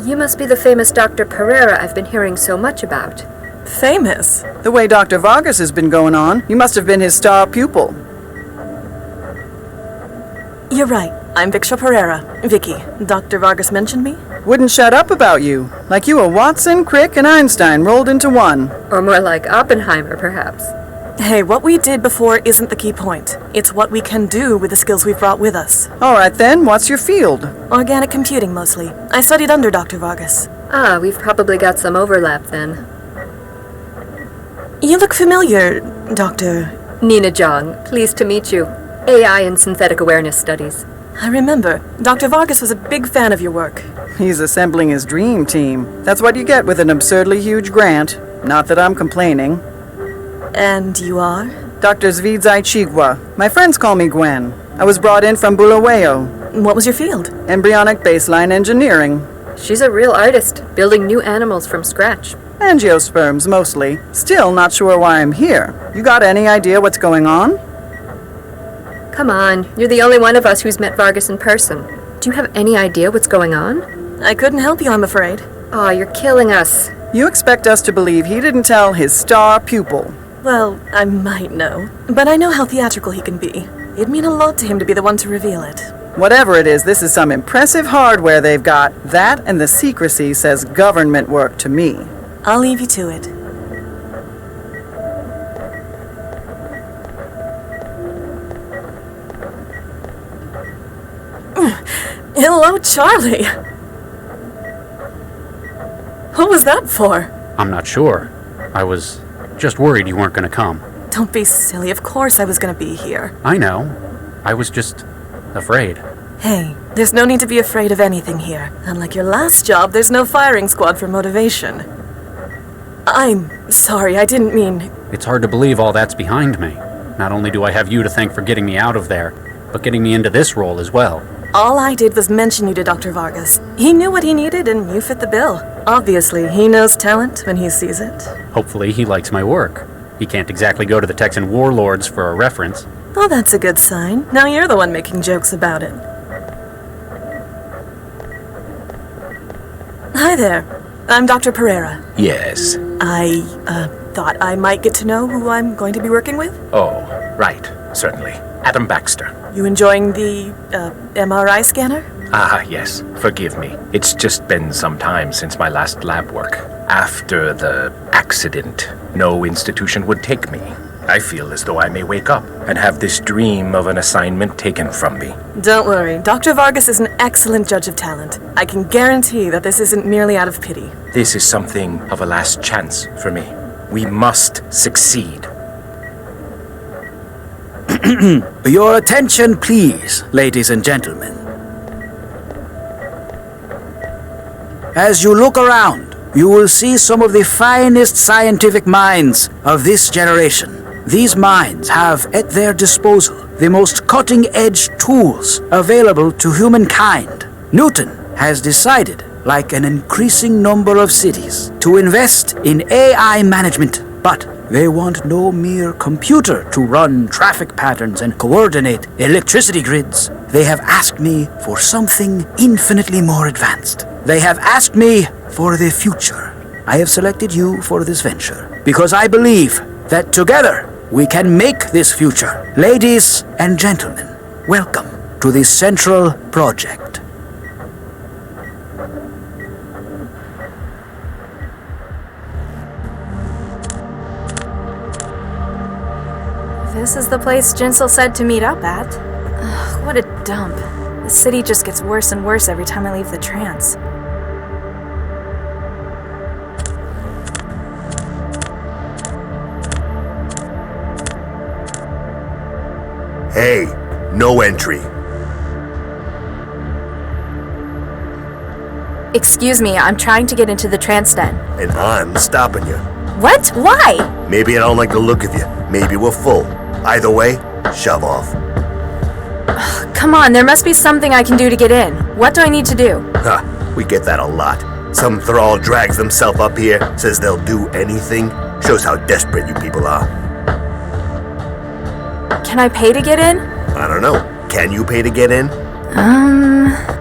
You must be the famous Dr. Pereira I've been hearing so much about. Famous? The way Dr. Vargas has been going on, you must have been his star pupil. You're right. I'm Viksha Pereira. Vicky. Dr. Vargas mentioned me? Wouldn't shut up about you. Like you were Watson, Crick, and Einstein rolled into one. Or more like Oppenheimer, perhaps. Hey, what we did before isn't the key point. It's what we can do with the skills we've brought with us. All right then, what's your field? Organic computing, mostly. I studied under Dr. Vargas. Ah, we've probably got some overlap then. You look familiar, Dr. Nina Zhang, pleased to meet you. AI and Synthetic Awareness Studies. I remember. Dr. Vargas was a big fan of your work. He's assembling his dream team. That's what you get with an absurdly huge grant. Not that I'm complaining. And you are? Dr. Zvidzai Chigwa. My friends call me Gwen. I was brought in from Bulawayo. What was your field? Embryonic baseline engineering. She's a real artist, building new animals from scratch. Angiosperms, mostly. Still not sure why I'm here. You got any idea what's going on? Come on, you're the only one of us who's met Vargas in person. Do you have any idea what's going on? I couldn't help you, I'm afraid. Aw, you're killing us. You expect us to believe he didn't tell his star pupil? Well, I might know. But I know how theatrical he can be. It'd mean a lot to him to be the one to reveal it. Whatever it is, this is some impressive hardware they've got. That and the secrecy says government work to me. I'll leave you to it. Hello, Charlie. What was that for? I'm not sure. I was just worried you weren't going to come. Don't be silly. Of course I was going to be here. I know. I was just afraid. Hey, there's no need to be afraid of anything here. Unlike your last job, there's no firing squad for motivation. I'm sorry, I didn't mean... It's hard to believe all that's behind me. Not only do I have you to thank for getting me out of there, but getting me into this role as well. All I did was mention you to Dr. Vargas. He knew what he needed, and you fit the bill. Obviously, he knows talent when he sees it. Hopefully he likes my work. He can't exactly go to the Texan warlords for a reference. Well, that's a good sign. Now you're the one making jokes about it. Hi there. I'm Dr. Pereira. Yes. I, thought I might get to know who I'm going to be working with. Oh, right. Certainly. Adam Baxter. You enjoying the, MRI scanner? Ah, yes. Forgive me. It's just been some time since my last lab work. After the accident, no institution would take me. I feel as though I may wake up and have this dream of an assignment taken from me. Don't worry. Dr. Vargas is an excellent judge of talent. I can guarantee that this isn't merely out of pity. This is something of a last chance for me. We must succeed. Your attention, please, ladies and gentlemen. As you look around, you will see some of the finest scientific minds of this generation. These minds have at their disposal the most cutting-edge tools available to humankind. Newton has decided, like an increasing number of cities, to invest in AI management, but they want no mere computer to run traffic patterns and coordinate electricity grids. They have asked me for something infinitely more advanced. They have asked me for the future. I have selected you for this venture because I believe that together we can make this future. Ladies and gentlemen, welcome to the Central Project. This is the place Jinsel said to meet up at. Ugh, what a dump. The city just gets worse and worse every time I leave the trance. Hey, no entry. Excuse me, I'm trying to get into the trance den. And I'm stopping you. What? Why? Maybe I don't like the look of you. Maybe we're full. Either way, shove off. Ugh, come on, there must be something I can do to get in. What do I need to do? We get that a lot. Some thrall drags themselves up here, says they'll do anything. Shows how desperate you people are. Can I pay to get in? I don't know. Can you pay to get in?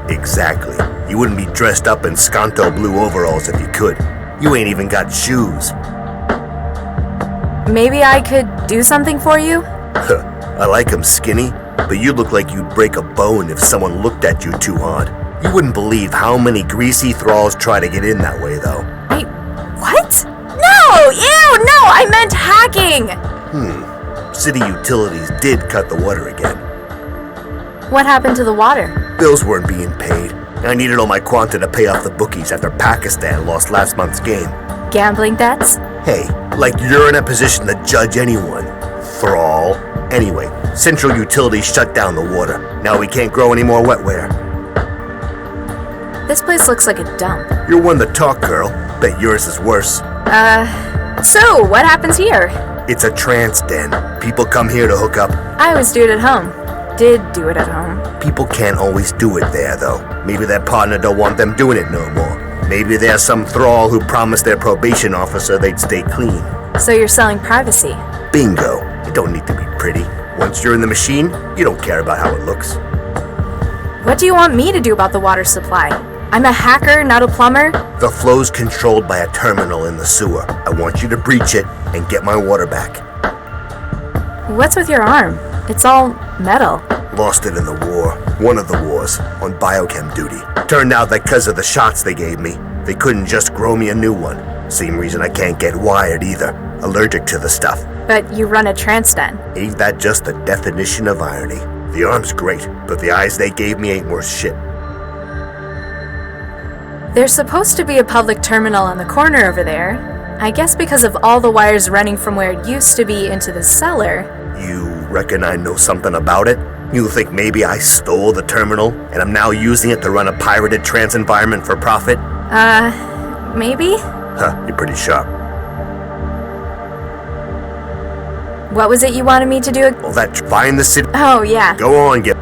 Exactly. You wouldn't be dressed up in Skanto blue overalls if you could. You ain't even got shoes. Maybe I could do something for you? I like 'em skinny, but you look like you'd break a bone if someone looked at you too hard. You wouldn't believe how many greasy thralls try to get in that way, though. Wait, what? No! Ew, no! I meant hacking! City utilities did cut the water again. What happened to the water? Bills weren't being paid. I needed all my quanta to pay off the bookies after Pakistan lost last month's game. Gambling debts? Hey, like you're in a position to judge anyone. Thrall. Anyway, Central Utilities shut down the water. Now we can't grow any more wetware. This place looks like a dump. You're one to talk, girl. Bet yours is worse. So, what happens here? It's a trance den. People come here to hook up. I always do it at home. Did do it at home. People can't always do it there, though. Maybe their partner don't want them doing it no more. Maybe there's some thrall who promised their probation officer they'd stay clean. So you're selling privacy? Bingo. It don't need to be pretty. Once you're in the machine, you don't care about how it looks. What do you want me to do about the water supply? I'm a hacker, not a plumber. The flow's controlled by a terminal in the sewer. I want you to breach it and get my water back. What's with your arm? It's all metal. Lost it in the war. One of the wars. On biochem duty. Turned out that because of the shots they gave me, they couldn't just grow me a new one. Same reason I can't get wired either. Allergic to the stuff. But you run a trance den. Ain't that just the definition of irony? The arm's great, but the eyes they gave me ain't worth shit. There's supposed to be a public terminal on the corner over there. I guess because of all the wires running from where it used to be into the cellar. You reckon I know something about it? You think maybe I stole the terminal, and I'm now using it to run a pirated trance environment for profit? Maybe? Huh, you're pretty sharp. What was it you wanted me to do? Well, find the city. Oh, yeah. Go on, get.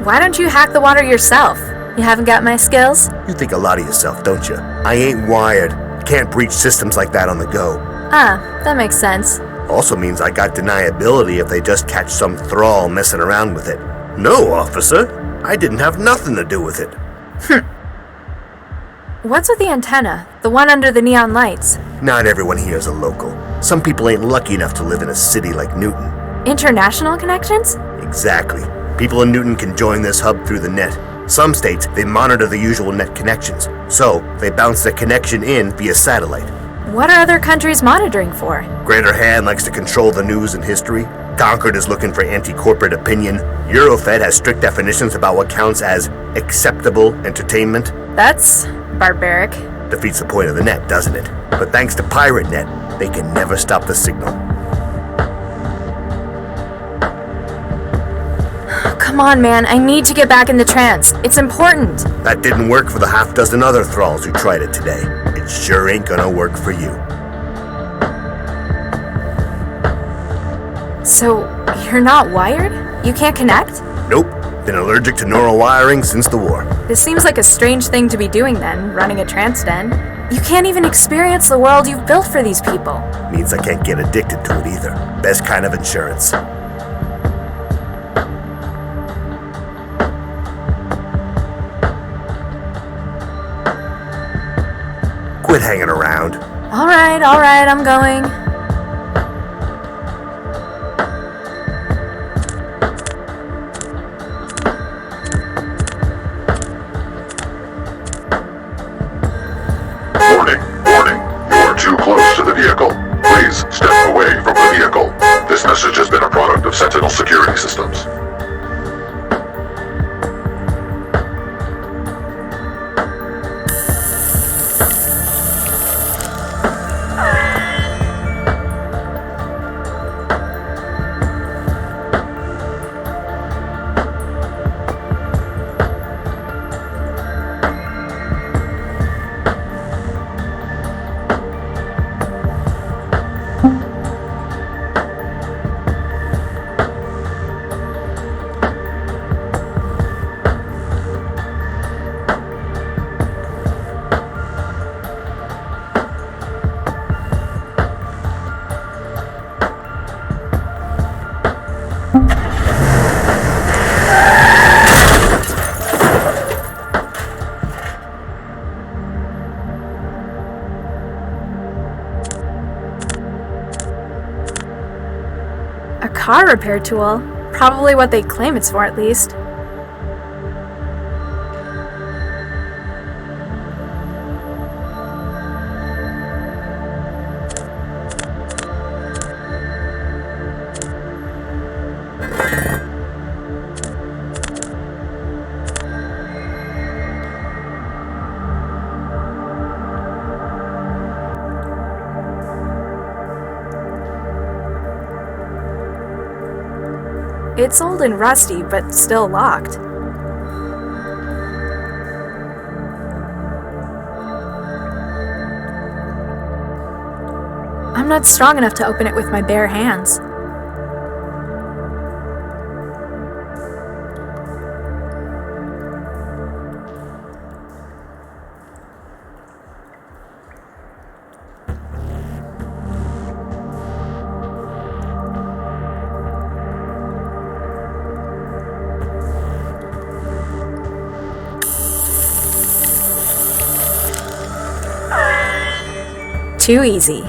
Why don't you hack the water yourself? You haven't got my skills? You think a lot of yourself, don't you? I ain't wired. Can't breach systems like that on the go. Ah, that makes sense. Also means I got deniability if they just catch some thrall messing around with it. No, officer. I didn't have nothing to do with it. What's with the antenna? The one under the neon lights? Not everyone here is a local. Some people ain't lucky enough to live in a city like Newton. International connections? Exactly. People in Newton can join this hub through the net. Some states, they monitor the usual net connections, so they bounce the connection in via satellite. What are other countries monitoring for? Greater Han likes to control the news and history. Concord is looking for anti-corporate opinion. Eurofed has strict definitions about what counts as acceptable entertainment. That's barbaric. Defeats the point of the net, doesn't it? But thanks to Pirate Net, they can never stop the signal. Come on, man. I need to get back in the trance. It's important. That didn't work for the half-dozen other thralls who tried it today. It sure ain't gonna work for you. So, you're not wired? You can't connect? Nope. Been allergic to neural wiring since the war. This seems like a strange thing to be doing then, running a trance den. You can't even experience the world you've built for these people. Means I can't get addicted to it either. Best kind of insurance. Quit hanging around. All right, I'm going. Warning, warning. You are too close to the vehicle. Please step away from the vehicle. This message has been a product of Sentinel Security Systems. A car repair tool? Probably what they claim it's for, at least. It's old and rusty, but still locked. I'm not strong enough to open it with my bare hands. Too easy.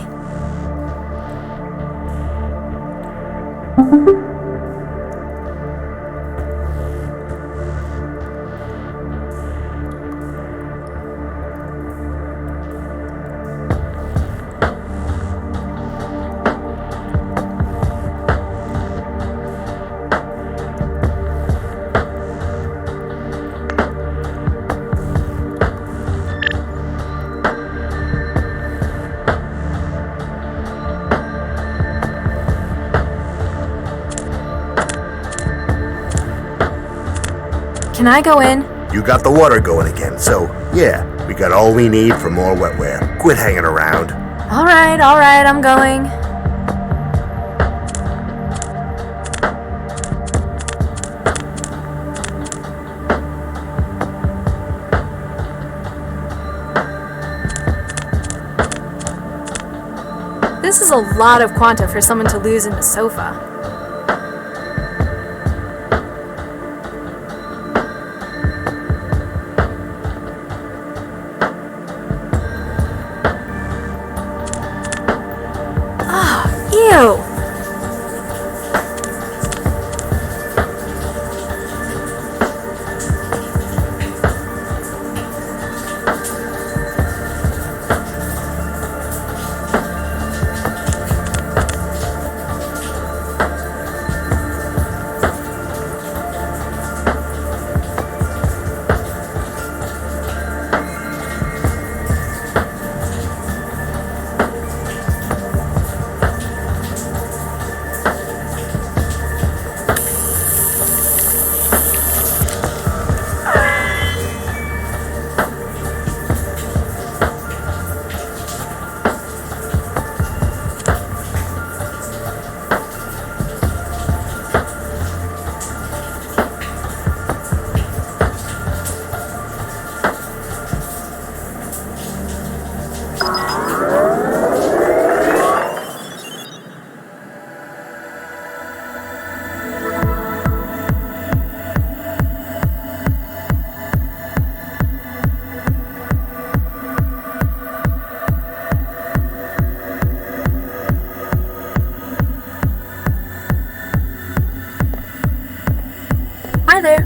Can I go in? You got the water going again, so yeah, we got all we need for more wetware. Quit hanging around. Alright, I'm going. This is a lot of quanta for someone to lose in a sofa. Ew! Hi there.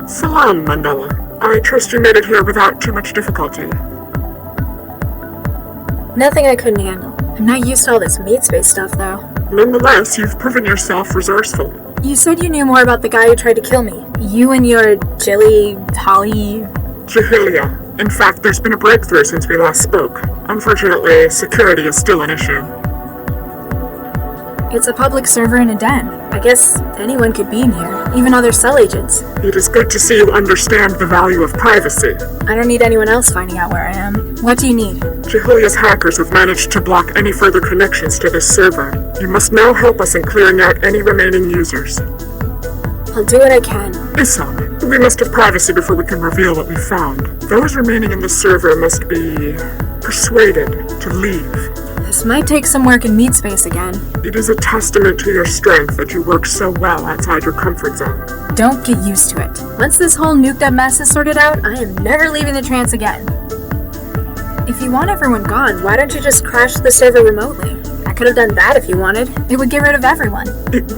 Salam, Mandela. I trust you made it here without too much difficulty. Nothing I couldn't handle. I'm not used to all this maid space stuff, though. Nonetheless, you've proven yourself resourceful. You said you knew more about the guy who tried to kill me. You and your Jahiliyyah. In fact, there's been a breakthrough since we last spoke. Unfortunately, security is still an issue. It's a public server in a den. I guess anyone could be in here, even other cell agents. It is good to see you understand the value of privacy. I don't need anyone else finding out where I am. What do you need? Jahillyyah's hackers have managed to block any further connections to this server. You must now help us in clearing out any remaining users. I'll do what I can. Isam, we must have privacy before we can reveal what we found. Those remaining in the server must be persuaded to leave. This might take some work in meat space again. It is a testament to your strength that you work so well outside your comfort zone. Don't get used to it. Once this whole nuked up mess is sorted out, I am never leaving the trance again. If you want everyone gone, why don't you just crash the server remotely? I could have done that if you wanted. It would get rid of everyone. It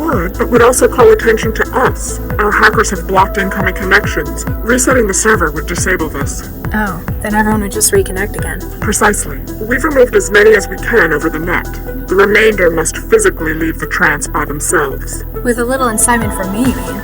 would also call attention to us. Our hackers have blocked incoming connections. Resetting the server would disable this. Oh, then everyone would just reconnect again. Precisely. We've removed as many as we can over the net. The remainder must physically leave the trance by themselves. With a little incitement from me, you mean?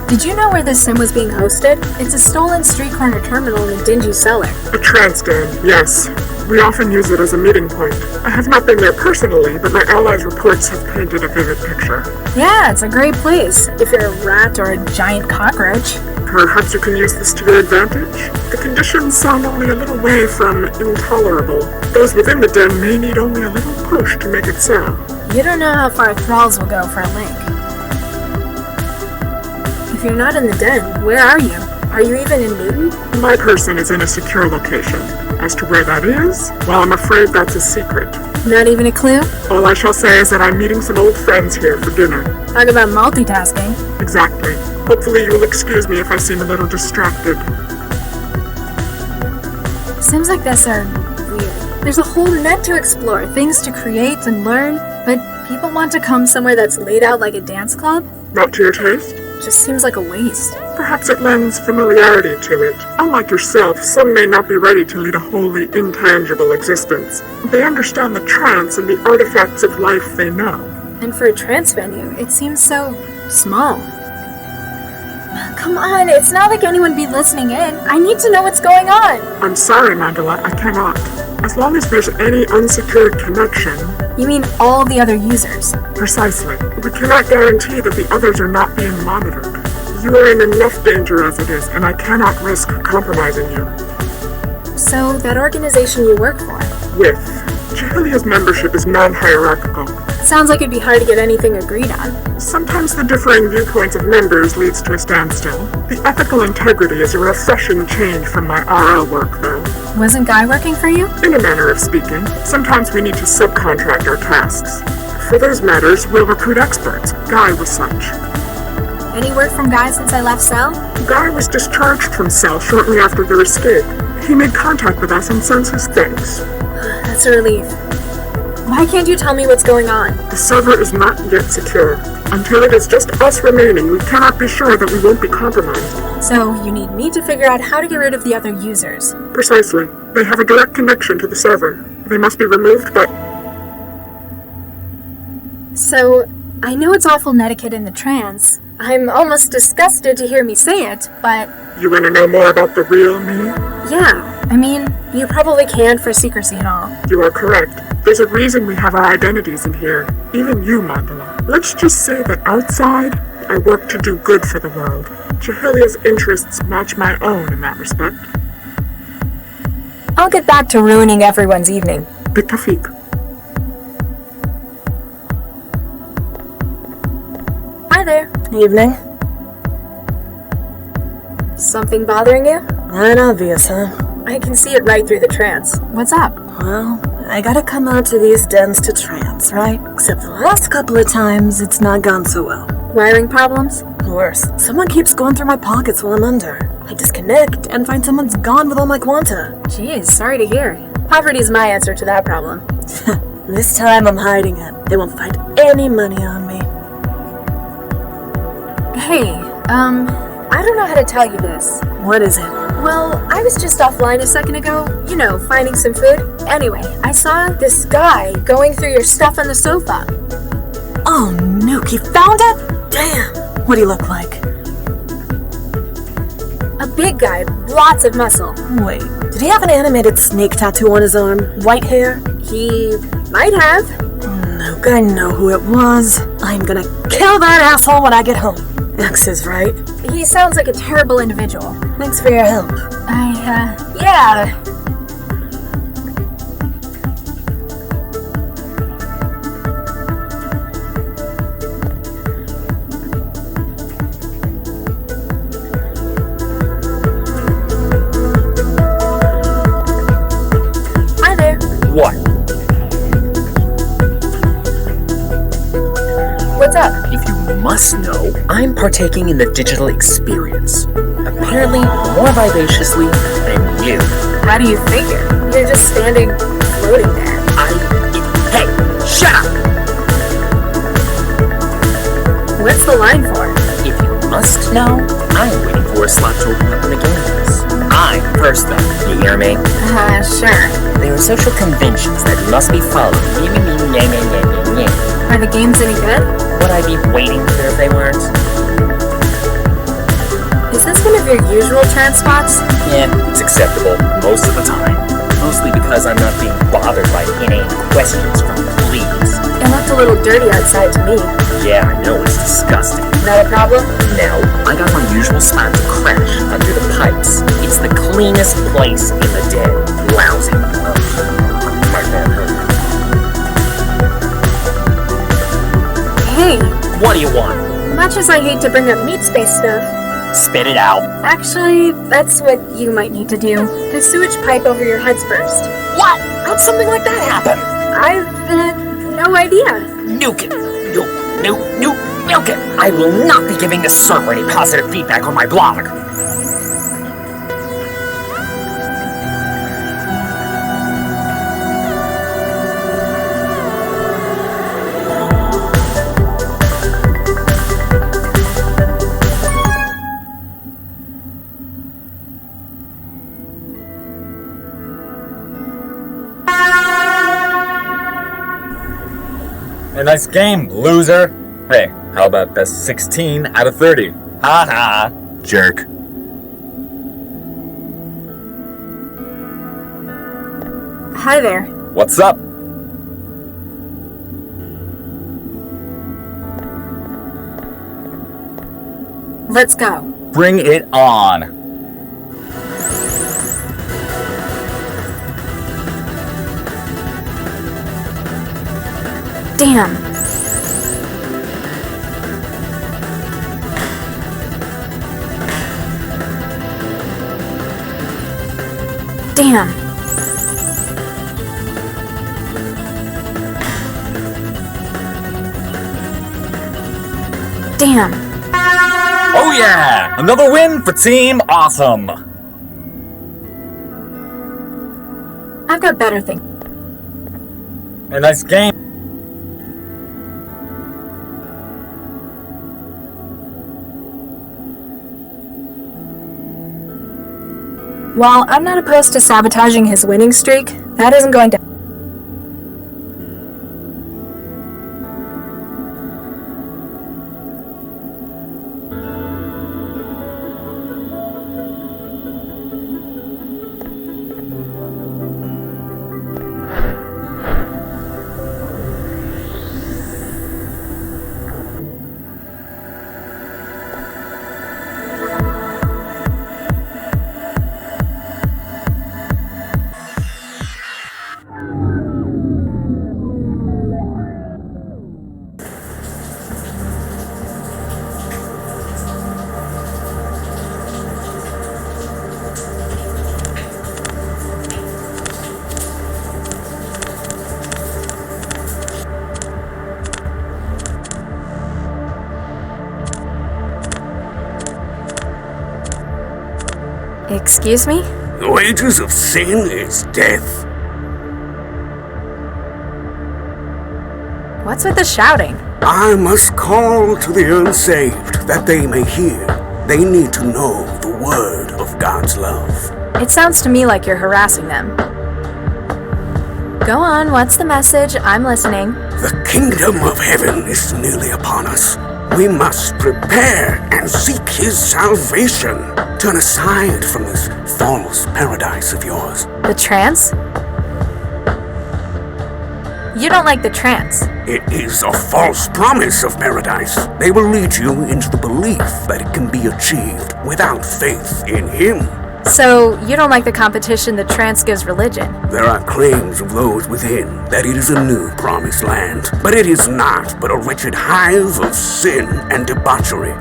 Did you know where this sim was being hosted? It's a stolen street corner terminal in a dingy cellar. A trance den, yes. We often use it as a meeting point. I have not been there personally, but my allies' reports have painted a vivid picture. Yeah, it's a great place, if you're a rat or a giant cockroach. Perhaps you can use this to your advantage? The conditions sound only a little way from intolerable. Those within the den may need only a little push to make it so. You don't know how far thralls will go for a link. If you're not in the den, where are you? Are you even in Newton? My person is in a secure location. As to where that is, well, I'm afraid that's a secret. Not even a clue? All I shall say is that I'm meeting some old friends here for dinner. Talk about multitasking. Exactly. Hopefully you will excuse me if I seem a little distracted. Sims like this are weird. There's a whole net to explore, things to create and learn, but people want to come somewhere that's laid out like a dance club? Not to your taste? Just seems like a waste. Perhaps it lends familiarity to it. Unlike yourself, some may not be ready to lead a wholly intangible existence. They understand the trance and the artifacts of life they know. And for a trance venue, it seems so small. Come on, it's not like anyone be listening in. I need to know what's going on. I'm sorry, Mandela, I cannot. As long as there's any unsecured connection... You mean all the other users? Precisely. We cannot guarantee that the others are not being monitored. You are in enough danger as it is, and I cannot risk compromising you. So, that organization you work for? With. Jahiliyyah's membership is non-hierarchical. Sounds like it'd be hard to get anything agreed on. Sometimes the differing viewpoints of members leads to a standstill. The ethical integrity is a refreshing change from my RL work, though. Wasn't Guy working for you? In a manner of speaking. Sometimes we need to subcontract our tasks. For those matters, we'll recruit experts. Guy was such. Any word from Guy since I left Cell? Guy was discharged from Cell shortly after their escape. He made contact with us and sends his thanks. That's a relief. Why can't you tell me what's going on? The server is not yet secure. Until it is just us remaining, we cannot be sure that we won't be compromised. So, you need me to figure out how to get rid of the other users? Precisely. They have a direct connection to the server. They must be removed, but... So, I know it's awful netiquette in the trance. I'm almost disgusted to hear me say it, but... You want to know more about the real me? Yeah. I mean, you probably can for secrecy and all. You are correct. There's a reason we have our identities in here. Even you, Mandela. Let's just say that outside, I work to do good for the world. Jahiliyyah's interests match my own in that respect. I'll get back to ruining everyone's evening. Bitafik. Hi there. Evening. Something bothering you? Not obvious, huh? I can see it right through the trance. What's up? Well, I gotta come out to these dens to trance, right? Except the last couple of times, it's not gone so well. Wiring problems? Worse, someone keeps going through my pockets while I'm under. I disconnect and find someone's gone with all my quanta. Jeez, sorry to hear. Poverty's my answer to that problem. This time I'm hiding it. They won't find any money on me. Hey, I don't know how to tell you this. What is it? Well, I was just offline a second ago, you know, finding some food. Anyway, I saw this guy going through your stuff on the sofa. Oh, Nuke, he found it? Damn. What'd he look like? A big guy, lots of muscle. Wait, did he have an animated snake tattoo on his arm? White hair? He might have. Nuke, I know who it was. I'm gonna kill that asshole when I get home. X is right. He sounds like a terrible individual. Thanks for your help. Yeah. Hi there. if you must know, I'm partaking in the digital experience. Apparently, more vivaciously than you. How do you figure? You're just standing, floating there. Hey, shut up! What's the line for? If you must know, I'm waiting for a slot to open up in the games. I'm first though, you hear me? Sure. There are social conventions that must be followed. Are the games any good? Would I be waiting here if they weren't? Is this one of your usual trance spots? Yeah, it's acceptable most of the time. Mostly because I'm not being bothered by inane questions from pleas. It looked a little dirty outside to me. Yeah, I know, it's disgusting. Not a problem? Now, I got my usual spot to crash under the pipes. It's the cleanest place in the den. Lousy. My bad hurt. Hey! What do you want? Much as I hate to bring up meat space stuff, Spit it out. actually, that's what you might need to do. The sewage pipe over your head's burst. What? How'd something like that happen? I've no idea. Nuke it. Nuke it. I will not be giving this server any positive feedback on my blog. A nice game, loser. Hey, how about best 16 out of 30? Ha ha. Jerk. Hi there. What's up? Let's go. Bring it on. Damn. Damn. Damn. Oh yeah! Another win for Team Awesome! I've got better things. A nice game. While I'm not opposed to sabotaging his winning streak, that isn't going to... Excuse me? The wages of sin is death. What's with the shouting? I must call to the unsaved that they may hear. They need to know the word of God's love. It sounds to me like you're harassing them. Go on, what's the message? I'm listening. The kingdom of heaven is nearly upon us. We must prepare and seek his salvation. Turn aside from this false paradise of yours. The trance? You don't like the trance. It is a false promise of paradise. They will lead you into the belief that it can be achieved without faith in him. So, you don't like the competition the trance gives religion? There are claims of those within that it is a new promised land, but it is not but a wretched hive of sin and debauchery.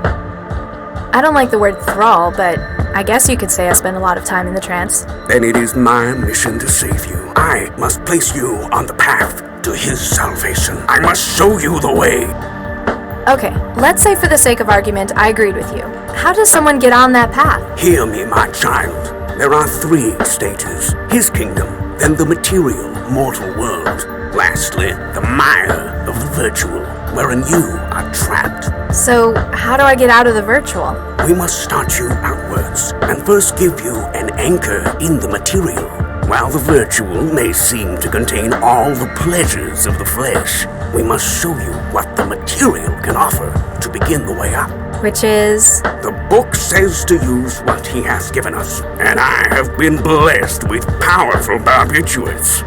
I don't like the word thrall, but I guess you could say I spend a lot of time in the trance. Then it is my mission to save you. I must place you on the path to his salvation. I must show you the way. Okay, let's say for the sake of argument, I agreed with you. How does someone get on that path? Hear me, my child. There are 3 stages. His kingdom, then the material, mortal world. Lastly, the mire of the virtual, wherein you are trapped. So, how do I get out of the virtual? We must start you outwards, and first give you an anchor in the material. While the virtual may seem to contain all the pleasures of the flesh, we must show you what the material can offer to begin the way up. Which is? The book says to use what he has given us, and I have been blessed with powerful barbiturates.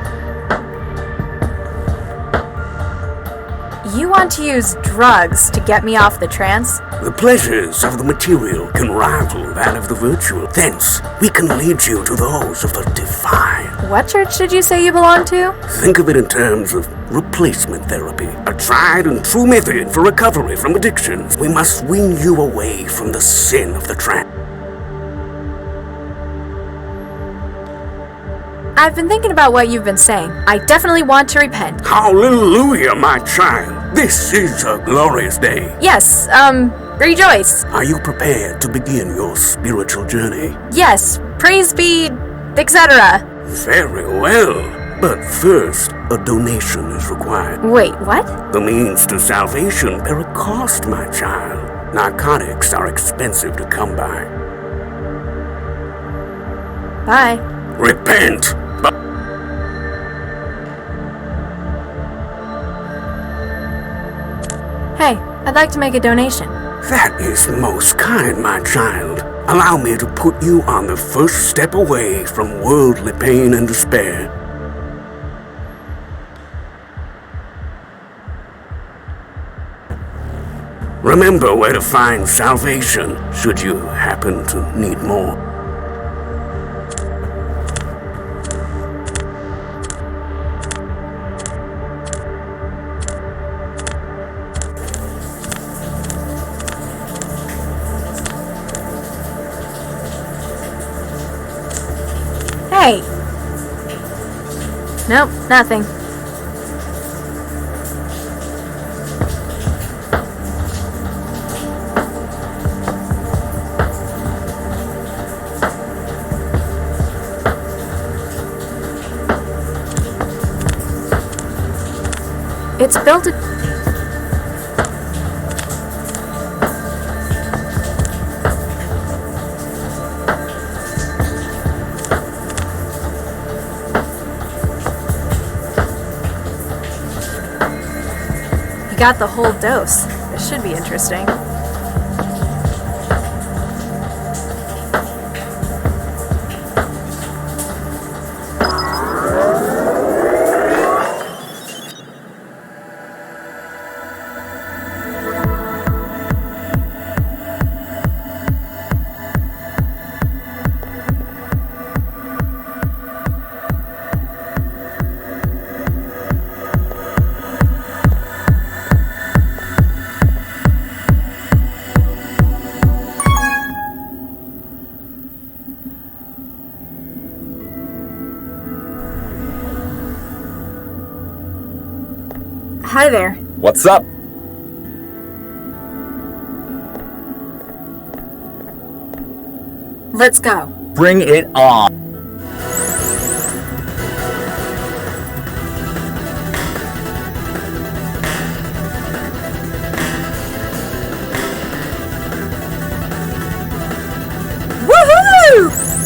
You want to use drugs to get me off the trance? The pleasures of the material can rival that of the virtual. Thence, we can lead you to those of the divine. What church did you say you belong to? Think of it in terms of replacement therapy, a tried and true method for recovery from addictions. We must wean you away from the sin of the trance. I've been thinking about what you've been saying. I definitely want to repent. Hallelujah, my child. This is a glorious day. Yes, rejoice. Are you prepared to begin your spiritual journey? Yes, praise be, etc. Very well. But first, a donation is required. Wait, what? The means to salvation bear a cost, my child. Narcotics are expensive to come by. Bye. Repent. Hey, I'd like to make a donation. That is most kind, my child. Allow me to put you on the first step away from worldly pain and despair. Remember where to find salvation, should you happen to need more. Hey! Nope, nothing. It's built a... Got the whole dose. This should be interesting. Hi there. What's up? Let's go. Bring it on. Woohoo!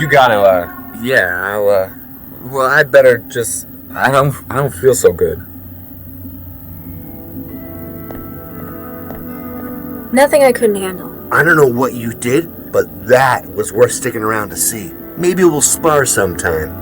You gotta, yeah, well, I'd better just, I don't feel so good. Nothing I couldn't handle. I don't know what you did, but that was worth sticking around to see. Maybe we'll spar sometime.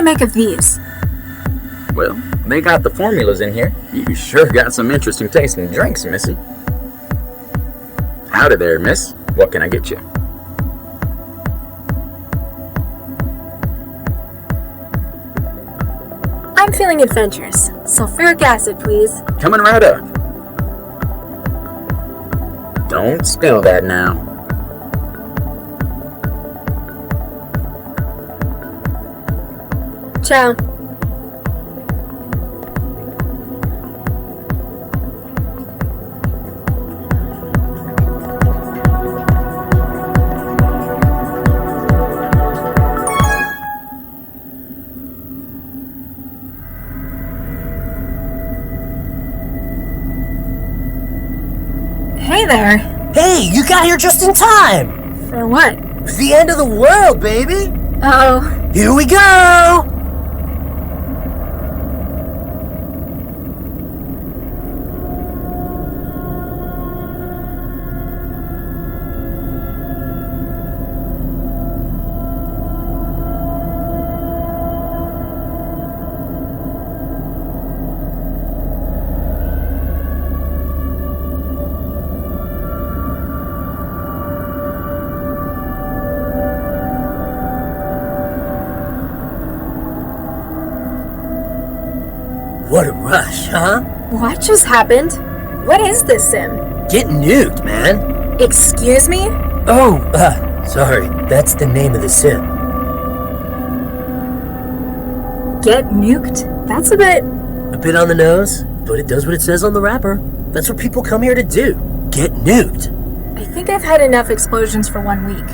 you make of these? Well, they got the formulas in here. You sure got some interesting tasting drinks, Missy. Howdy there, miss. What can I get you? I'm feeling adventurous. Sulfuric acid, please. Coming right up. Don't spill that now. Ciao. Hey there. Hey, you got here just in time! For what? The end of the world, baby! Uh-oh. Here we go! What a rush, huh? What just happened? What is this sim? Get nuked, man. Excuse me? Oh, sorry. That's the name of the sim. Get nuked? That's a bit... A bit on the nose, but it does what it says on the wrapper. That's what people come here to do. Get nuked. I think I've had enough explosions for 1 week.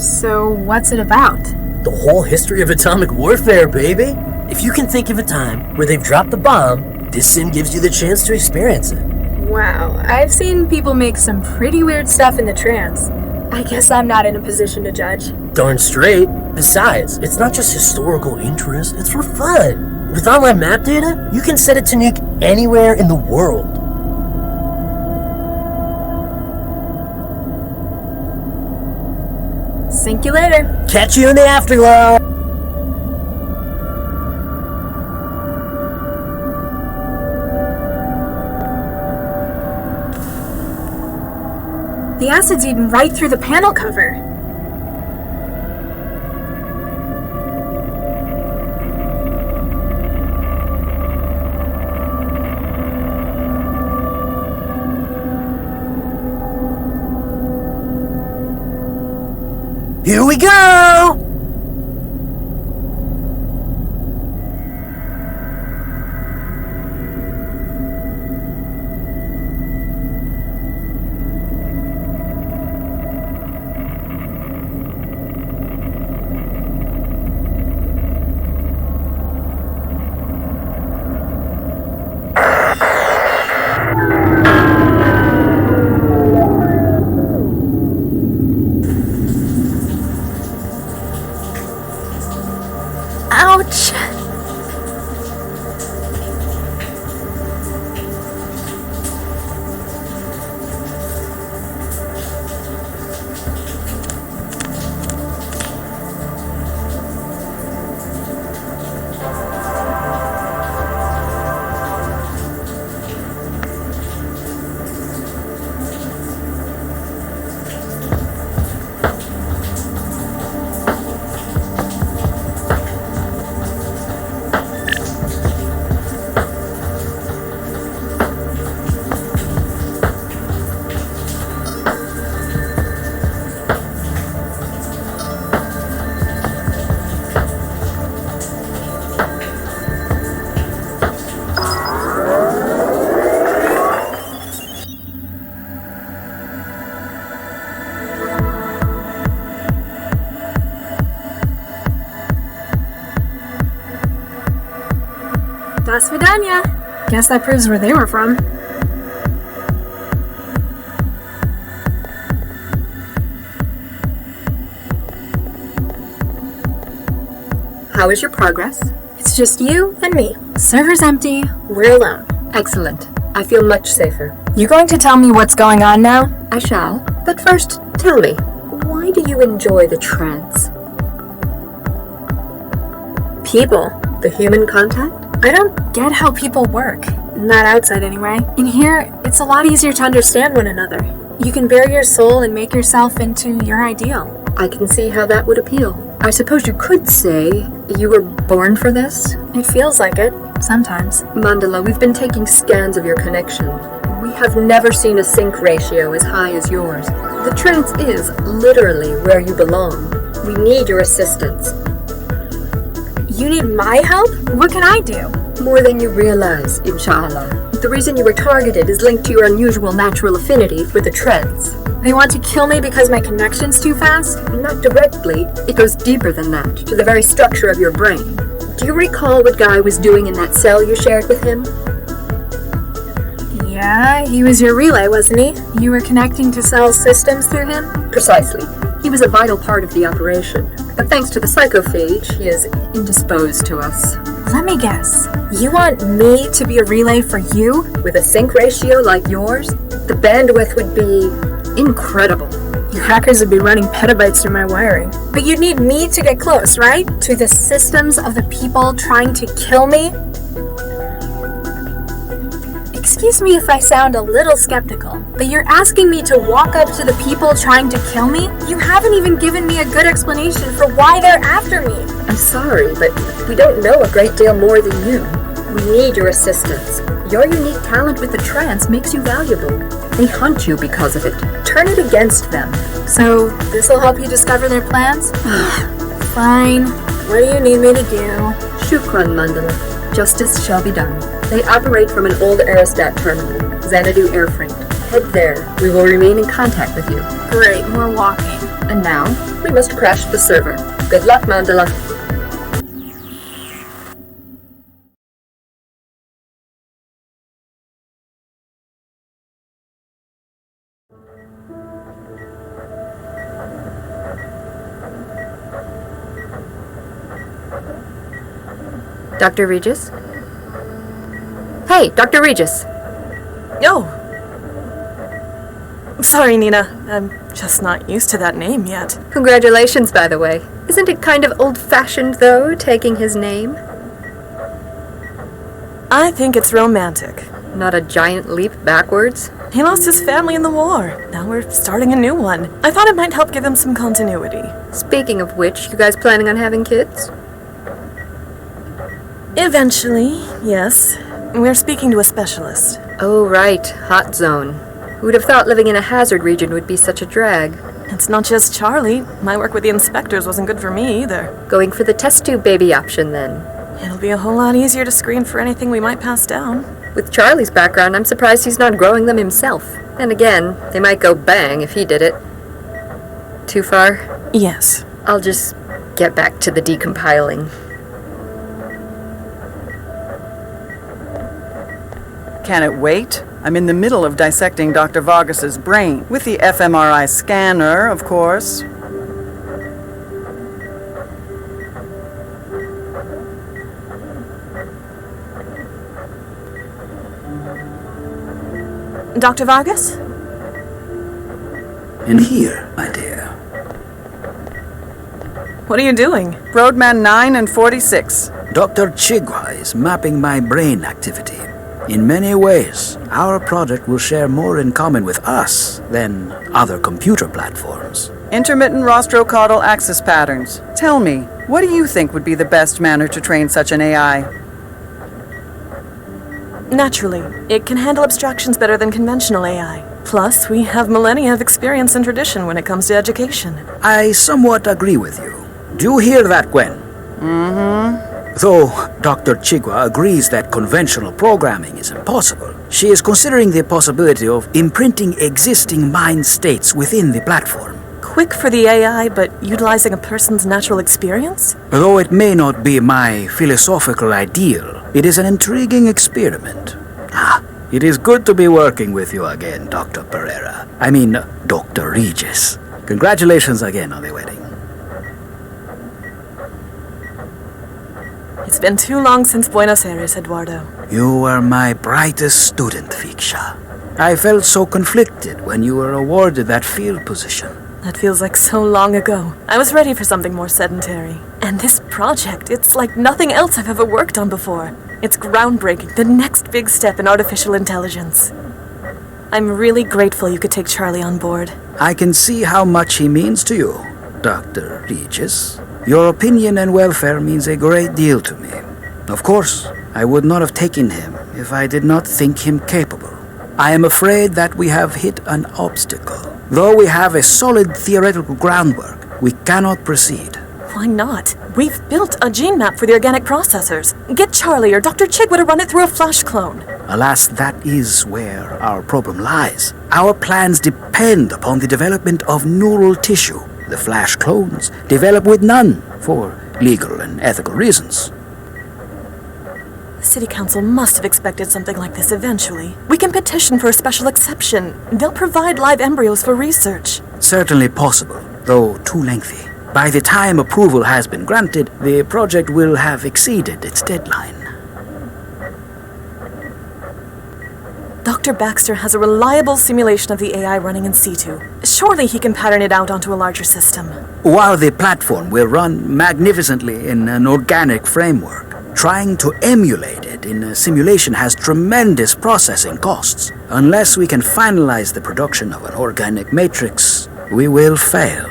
So, what's it about? The whole history of atomic warfare, baby. If you can think of a time where they've dropped the bomb, this sim gives you the chance to experience it. Wow, I've seen people make some pretty weird stuff in the trance. I guess I'm not in a position to judge. Darn straight. Besides, it's not just historical interest, it's for fun. With online map data, you can set it to nuke anywhere in the world. Sink you later. Catch you in the afterlife. The acid's eaten right through the panel cover. Here we go! Ouch! Das Vidania. Guess that proves where they were from. How is your progress? It's just you and me. Server's empty. We're alone. Excellent. I feel much safer. You going to tell me what's going on now? I shall. But first, tell me, why do you enjoy the trance? people. The human contact? I don't get how people work. Not outside, anyway. In here, it's a lot easier to understand one another. You can bare your soul and make yourself into your ideal. I can see how that would appeal. I suppose you could say you were born for this? It feels like it, sometimes. Mandala, we've been taking scans of your connection. We have never seen a sync ratio as high as yours. The trance is literally where you belong. We need your assistance. You need my help? What can I do? More than you realize, inshallah. The reason you were targeted is linked to your unusual natural affinity for the trance. They want to kill me because my connection's too fast? Not directly. It goes deeper than that, to the very structure of your brain. Do you recall what Guy was doing in that cell you shared with him? Yeah, he was your relay, wasn't he? You were connecting to Cell's systems through him? Precisely. He was a vital part of the operation. But thanks to the psychophage, he is indisposed to us. Let me guess. You want me to be a relay for you? With a sync ratio like yours, the bandwidth would be incredible. You hackers would be running petabytes through my wiring. But you'd need me to get close, right? To the systems of the people trying to kill me? Excuse me if I sound a little skeptical, but you're asking me to walk up to the people trying to kill me? You haven't even given me a good explanation for why they're after me. I'm sorry, but we don't know a great deal more than you. We need your assistance. Your unique talent with the trance makes you valuable. They hunt you because of it. Turn it against them. So, this'll help you discover their plans? Fine. What do you need me to do? Shukran, Mandala. Justice shall be done. They operate from an old Aerostat terminal, Xanadu Air Freight. Head there. We will remain in contact with you. Great, we're walking. And now, we must crash the server. Good luck, Mandala. Dr. Regis? Hey, Dr. Regis! Oh! Sorry, Nina. I'm just not used to that name yet. Congratulations, by the way. Isn't it kind of old-fashioned, though, taking his name? I think it's romantic. Not a giant leap backwards? He lost his family in the war. Now we're starting a new one. I thought it might help give him some continuity. Speaking of which, you guys planning on having kids? Eventually, yes. We're speaking to a specialist. Oh, right. Hot zone. Who would have thought living in a hazard region would be such a drag? It's not just Charlie. My work with the inspectors wasn't good for me either. Going for the test tube baby option, then? It'll be a whole lot easier to screen for anything we might pass down. With Charlie's background, I'm surprised he's not growing them himself. And again, they might go bang if he did it. Too far? Yes. I'll just get back to the decompiling. Can it wait? I'm in the middle of dissecting Dr. Vargas's brain, with the fMRI scanner, of course. Dr. Vargas? In here, my dear. What are you doing? Roadman 9 and 46. Dr. Chigwa is mapping my brain activity. In many ways, our project will share more in common with us than other computer platforms. Intermittent rostrocaudal axis patterns. Tell me, what do you think would be the best manner to train such an AI? Naturally, it can handle abstractions better than conventional AI. Plus, we have millennia of experience and tradition when it comes to education. I somewhat agree with you. Do you hear that, Gwen? Mm-hmm. Though Dr. Chigwa agrees that conventional programming is impossible, she is considering the possibility of imprinting existing mind states within the platform. Quick for the AI, but utilizing a person's natural experience? Though it may not be my philosophical ideal, it is an intriguing experiment. It is good to be working with you again, Dr. Pereira. I mean, Dr. Regis. Congratulations again on the wedding. It's been too long since Buenos Aires, Eduardo. You were my brightest student, Fiksha. I felt so conflicted when you were awarded that field position. That feels like so long ago. I was ready for something more sedentary. And this project, it's like nothing else I've ever worked on before. It's groundbreaking, the next big step in artificial intelligence. I'm really grateful you could take Charlie on board. I can see how much he means to you, Dr. Regis. Your opinion and welfare means a great deal to me. Of course, I would not have taken him if I did not think him capable. I am afraid that we have hit an obstacle. Though we have a solid theoretical groundwork, we cannot proceed. Why not? We've built a gene map for the organic processors. Get Charlie or Dr. Chigwa to run it through a flash clone. Alas, that is where our problem lies. Our plans depend upon the development of neural tissue. The flash clones develop with none, for legal and ethical reasons. The City Council must have expected something like this eventually. We can petition for a special exception. They'll provide live embryos for research. Certainly possible, though too lengthy. By the time approval has been granted, the project will have exceeded its deadline. Dr. Baxter has a reliable simulation of the AI running in situ. Surely he can pattern it out onto a larger system. While the platform will run magnificently in an organic framework, trying to emulate it in a simulation has tremendous processing costs. Unless we can finalize the production of an organic matrix, we will fail.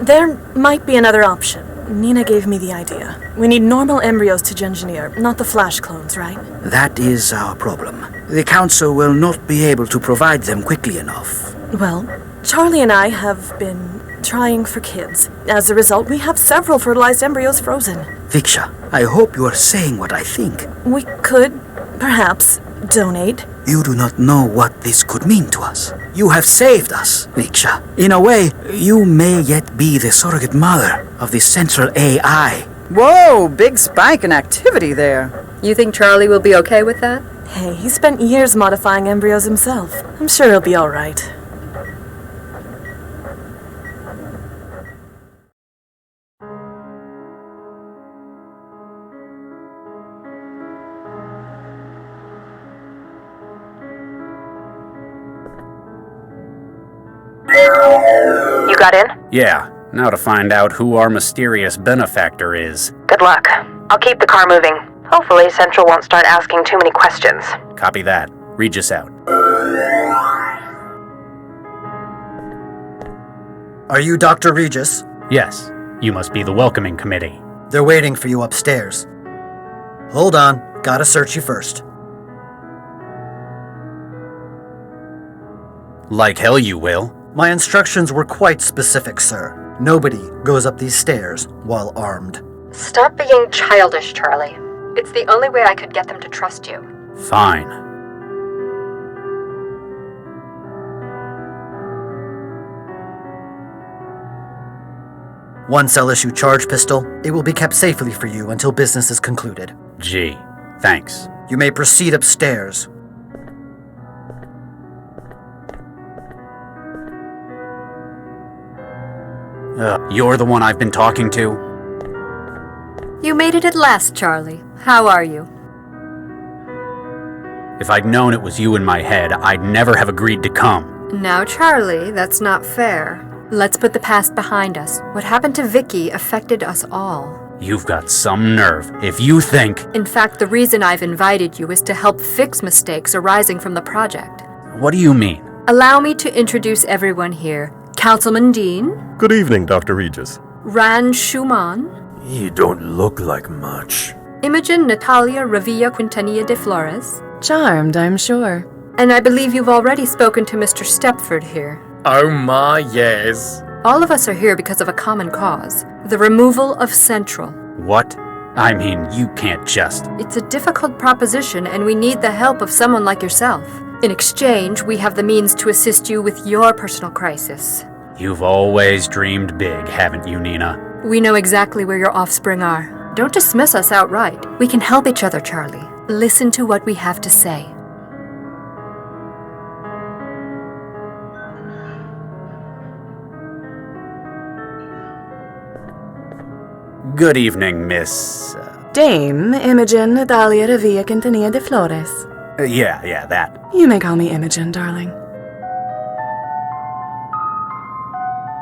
There might be another option. Nina gave me the idea. We need normal embryos to engineer, not the flash clones, right? That is our problem. The Council will not be able to provide them quickly enough. Well, Charlie and I have been trying for kids. As a result, we have several fertilized embryos frozen. Viksha, I hope you are saying what I think. We could, perhaps, donate. You do not know what this could mean to us. You have saved us, Viksha. In a way, you may yet be the surrogate mother of the central AI. Whoa, big spike in activity there. You think Charlie will be okay with that? Hey, he spent years modifying embryos himself. I'm sure he'll be all right. You got in? Yeah, now to find out who our mysterious benefactor is. Good luck. I'll keep the car moving. Hopefully Central won't start asking too many questions. Copy that. Regis out. Are you Dr. Regis? Yes. You must be the welcoming committee. They're waiting for you upstairs. Hold on. Gotta search you first. Like hell you will. My instructions were quite specific, sir. Nobody goes up these stairs while armed. Stop being childish, Charlie. It's the only way I could get them to trust you. Fine. Once I'll issue charge pistol, it will be kept safely for you until business is concluded. Gee, thanks. You may proceed upstairs. You're the one I've been talking to? You made it at last, Charlie. How are you? If I'd known it was you in my head, I'd never have agreed to come. Now, Charlie, that's not fair. Let's put the past behind us. What happened to Vicky affected us all. You've got some nerve. If you think... In fact, the reason I've invited you is to help fix mistakes arising from the project. What do you mean? Allow me to introduce everyone here. Councilman Deane. Good evening, Dr. Regis. Ran Shou-Man. You don't look like much. Imogen Natalia Revilla Quintanilla de Flores. Charmed, I'm sure. And I believe you've already spoken to Mr. Stepford here. Oh my, yes. All of us are here because of a common cause. The removal of Central. What? I mean, you can't just... It's a difficult proposition, and we need the help of someone like yourself. In exchange, we have the means to assist you with your personal crisis. You've always dreamed big, haven't you, Nina? We know exactly where your offspring are. Don't dismiss us outright. We can help each other, Charlie. Listen to what we have to say. Good evening, Miss... Dame Imogen Natalia Revilla Quintanilla de Flores. Yeah, that. You may call me Imogen, darling.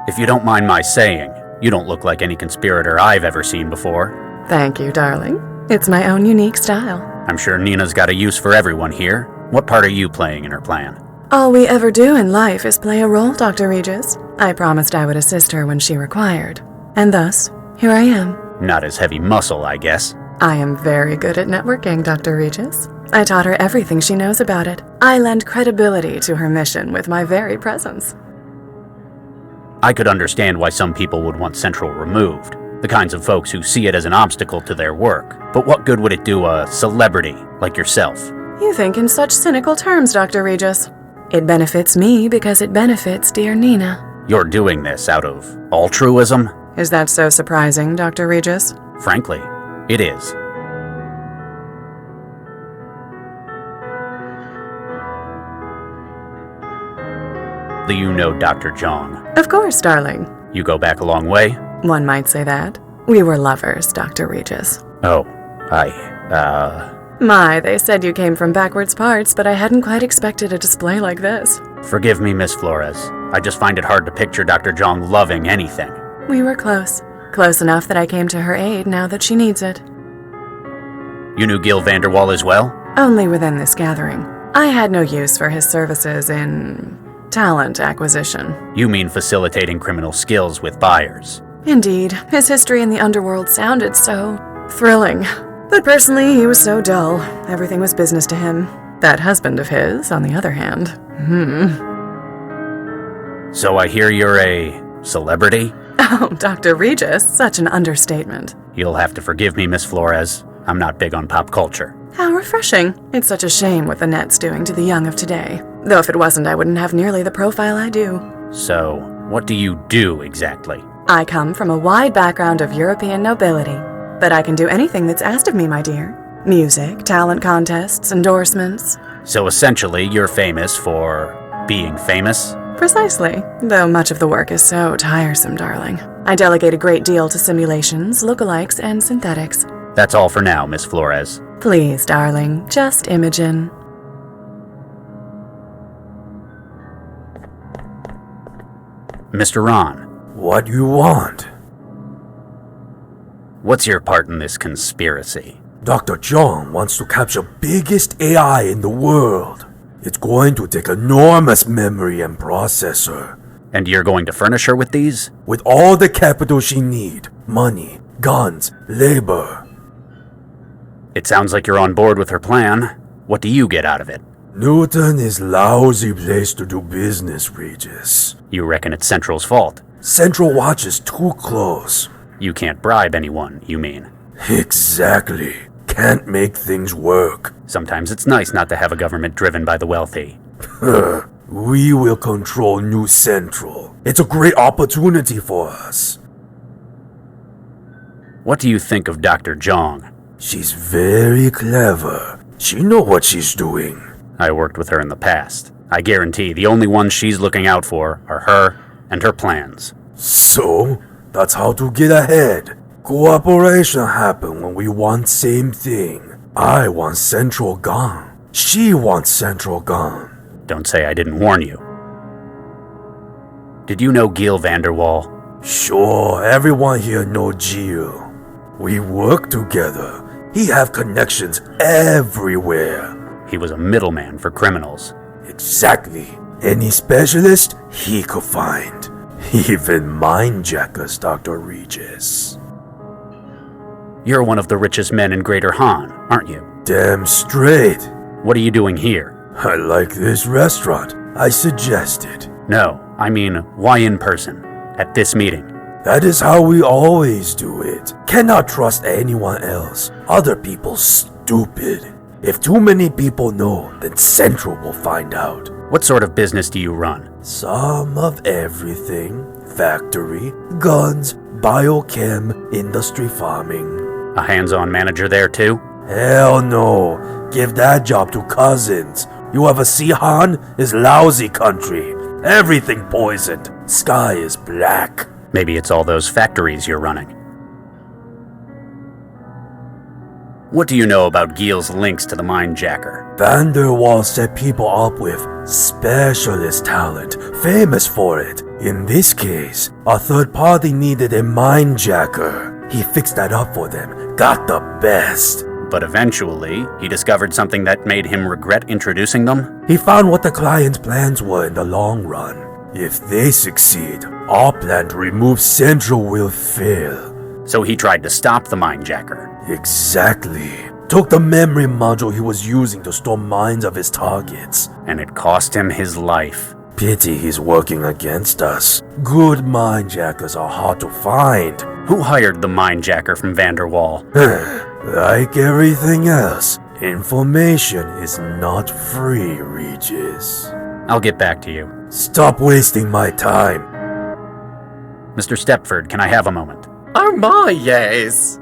If you don't mind my saying, you don't look like any conspirator I've ever seen before. Thank you, darling. It's my own unique style. I'm sure Nina's got a use for everyone here. What part are you playing in her plan? All we ever do in life is play a role, Dr. Regis. I promised I would assist her when she required. And thus, here I am. Not as heavy muscle, I guess. I am very good at networking, Dr. Regis. I taught her everything she knows about it. I lend credibility to her mission with my very presence. I could understand why some people would want Central removed. The kinds of folks who see it as an obstacle to their work. But what good would it do a celebrity like yourself? You think in such cynical terms, Dr. Regis. It benefits me because it benefits dear Nina. You're doing this out of altruism? Is that so surprising, Dr. Regis? Frankly, it is. Do you know Dr. Jong? Of course, darling. You go back a long way? One might say that. We were lovers, Dr. Regis. Oh, My, they said you came from backwards parts, but I hadn't quite expected a display like this. Forgive me, Miss Flores. I just find it hard to picture Dr. Jong loving anything. We were close. Close enough that I came to her aid now that she needs it. You knew Gil Vanderwall as well? Only within this gathering. I had no use for his services in talent acquisition. You mean facilitating criminal skills with buyers? Indeed. His history in the underworld sounded so thrilling. But personally, he was so dull. Everything was business to him. That husband of his, on the other hand. So I hear you're a celebrity? Oh, Dr. Regis, such an understatement. You'll have to forgive me, Miss Flores. I'm not big on pop culture. How refreshing. It's such a shame what the net's doing to the young of today. Though if it wasn't, I wouldn't have nearly the profile I do. So, what do you do exactly? I come from a wide background of European nobility, but I can do anything that's asked of me, my dear. Music, talent contests, endorsements. So essentially, you're famous for being famous? Precisely, though much of the work is so tiresome, darling. I delegate a great deal to simulations, lookalikes, and synthetics. That's all for now, Miss Flores. Please, darling, just Imogen. Mr. Ran. What do you want? What's your part in this conspiracy? Dr. John wants to capture biggest AI in the world. It's going to take enormous memory and processor. And you're going to furnish her with these? With all the capital she need. Money, guns, labor. It sounds like you're on board with her plan. What do you get out of it? Newton is lousy place to do business, Regis. You reckon it's Central's fault? Central watches too close. You can't bribe anyone, you mean? Exactly. Can't make things work. Sometimes it's nice not to have a government driven by the wealthy. We will control New Central. It's a great opportunity for us. What do you think of Dr. Jong? She's very clever. She knows what she's doing. I worked with her in the past. I guarantee the only ones she's looking out for are her and her plans. So, that's how to get ahead. Cooperation happen when we want same thing. I want Central gone. She wants Central gone. Don't say I didn't warn you. Did you know Gil Vanderwall? Sure, everyone here know Gil. We work together. He have connections everywhere. He was a middleman for criminals. Exactly. Any specialist he could find. Even mindjackers, Dr. Regis. You're one of the richest men in Greater Han, aren't you? Damn straight. What are you doing here? I like this restaurant. I suggested. No, I mean, why in person? At this meeting? That is how we always do it. Cannot trust anyone else. Other people stupid. If too many people know, then Central will find out. What sort of business do you run? Some of everything. Factory, guns, biochem, industry farming. A hands-on manager there too? Hell no. Give that job to cousins. You ever see Han? Is lousy country. Everything poisoned. Sky is black. Maybe it's all those factories you're running. What do you know about Gil's links to the mindjacker? Vanderwall set people up with specialist talent, famous for it. In this case, a third party needed a mindjacker. He fixed that up for them, got the best. But eventually, he discovered something that made him regret introducing them? He found what the client's plans were in the long run. If they succeed, our plan to remove Central will fail. So he tried to stop the mindjacker. Exactly. Took the memory module he was using to store minds of his targets. And it cost him his life. Pity he's working against us. Good mindjackers are hard to find. Who hired the mindjacker from Vanderwall? Like everything else, information is not free, Regis. I'll get back to you. Stop wasting my time. Mr. Stepford, can I have a moment? Oh my, yes.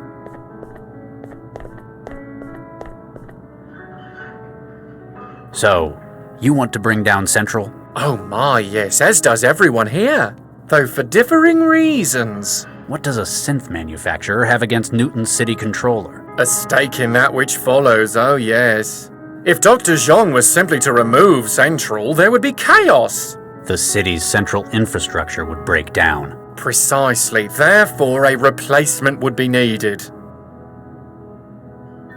So, you want to bring down Central? Oh my, yes, as does everyone here. Though for differing reasons. What does a synth manufacturer have against Newton's city controller? A stake in that which follows, oh yes. If Dr. Zhang was simply to remove Central, there would be chaos. The city's central infrastructure would break down. Precisely, therefore a replacement would be needed.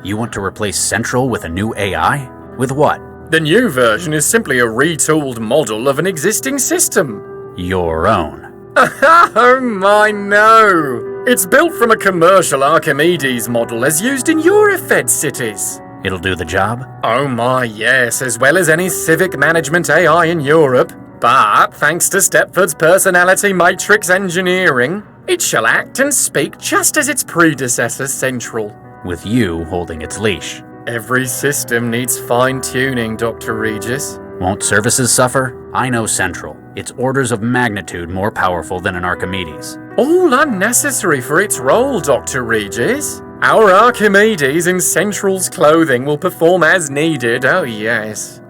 You want to replace Central with a new AI? With what? The new version is simply a retooled model of an existing system. Your own. Oh my, no! It's built from a commercial Archimedes model as used in Eurofed cities. It'll do the job? Oh my, yes, as well as any civic management AI in Europe. But, thanks to Stepford's personality matrix engineering, it shall act and speak just as its predecessor Central. With you holding its leash. Every system needs fine-tuning, Dr. Regis. Won't services suffer? I know Central. It's orders of magnitude more powerful than an Archimedes. All unnecessary for its role, Dr. Regis. Our Archimedes in Central's clothing will perform as needed, oh yes.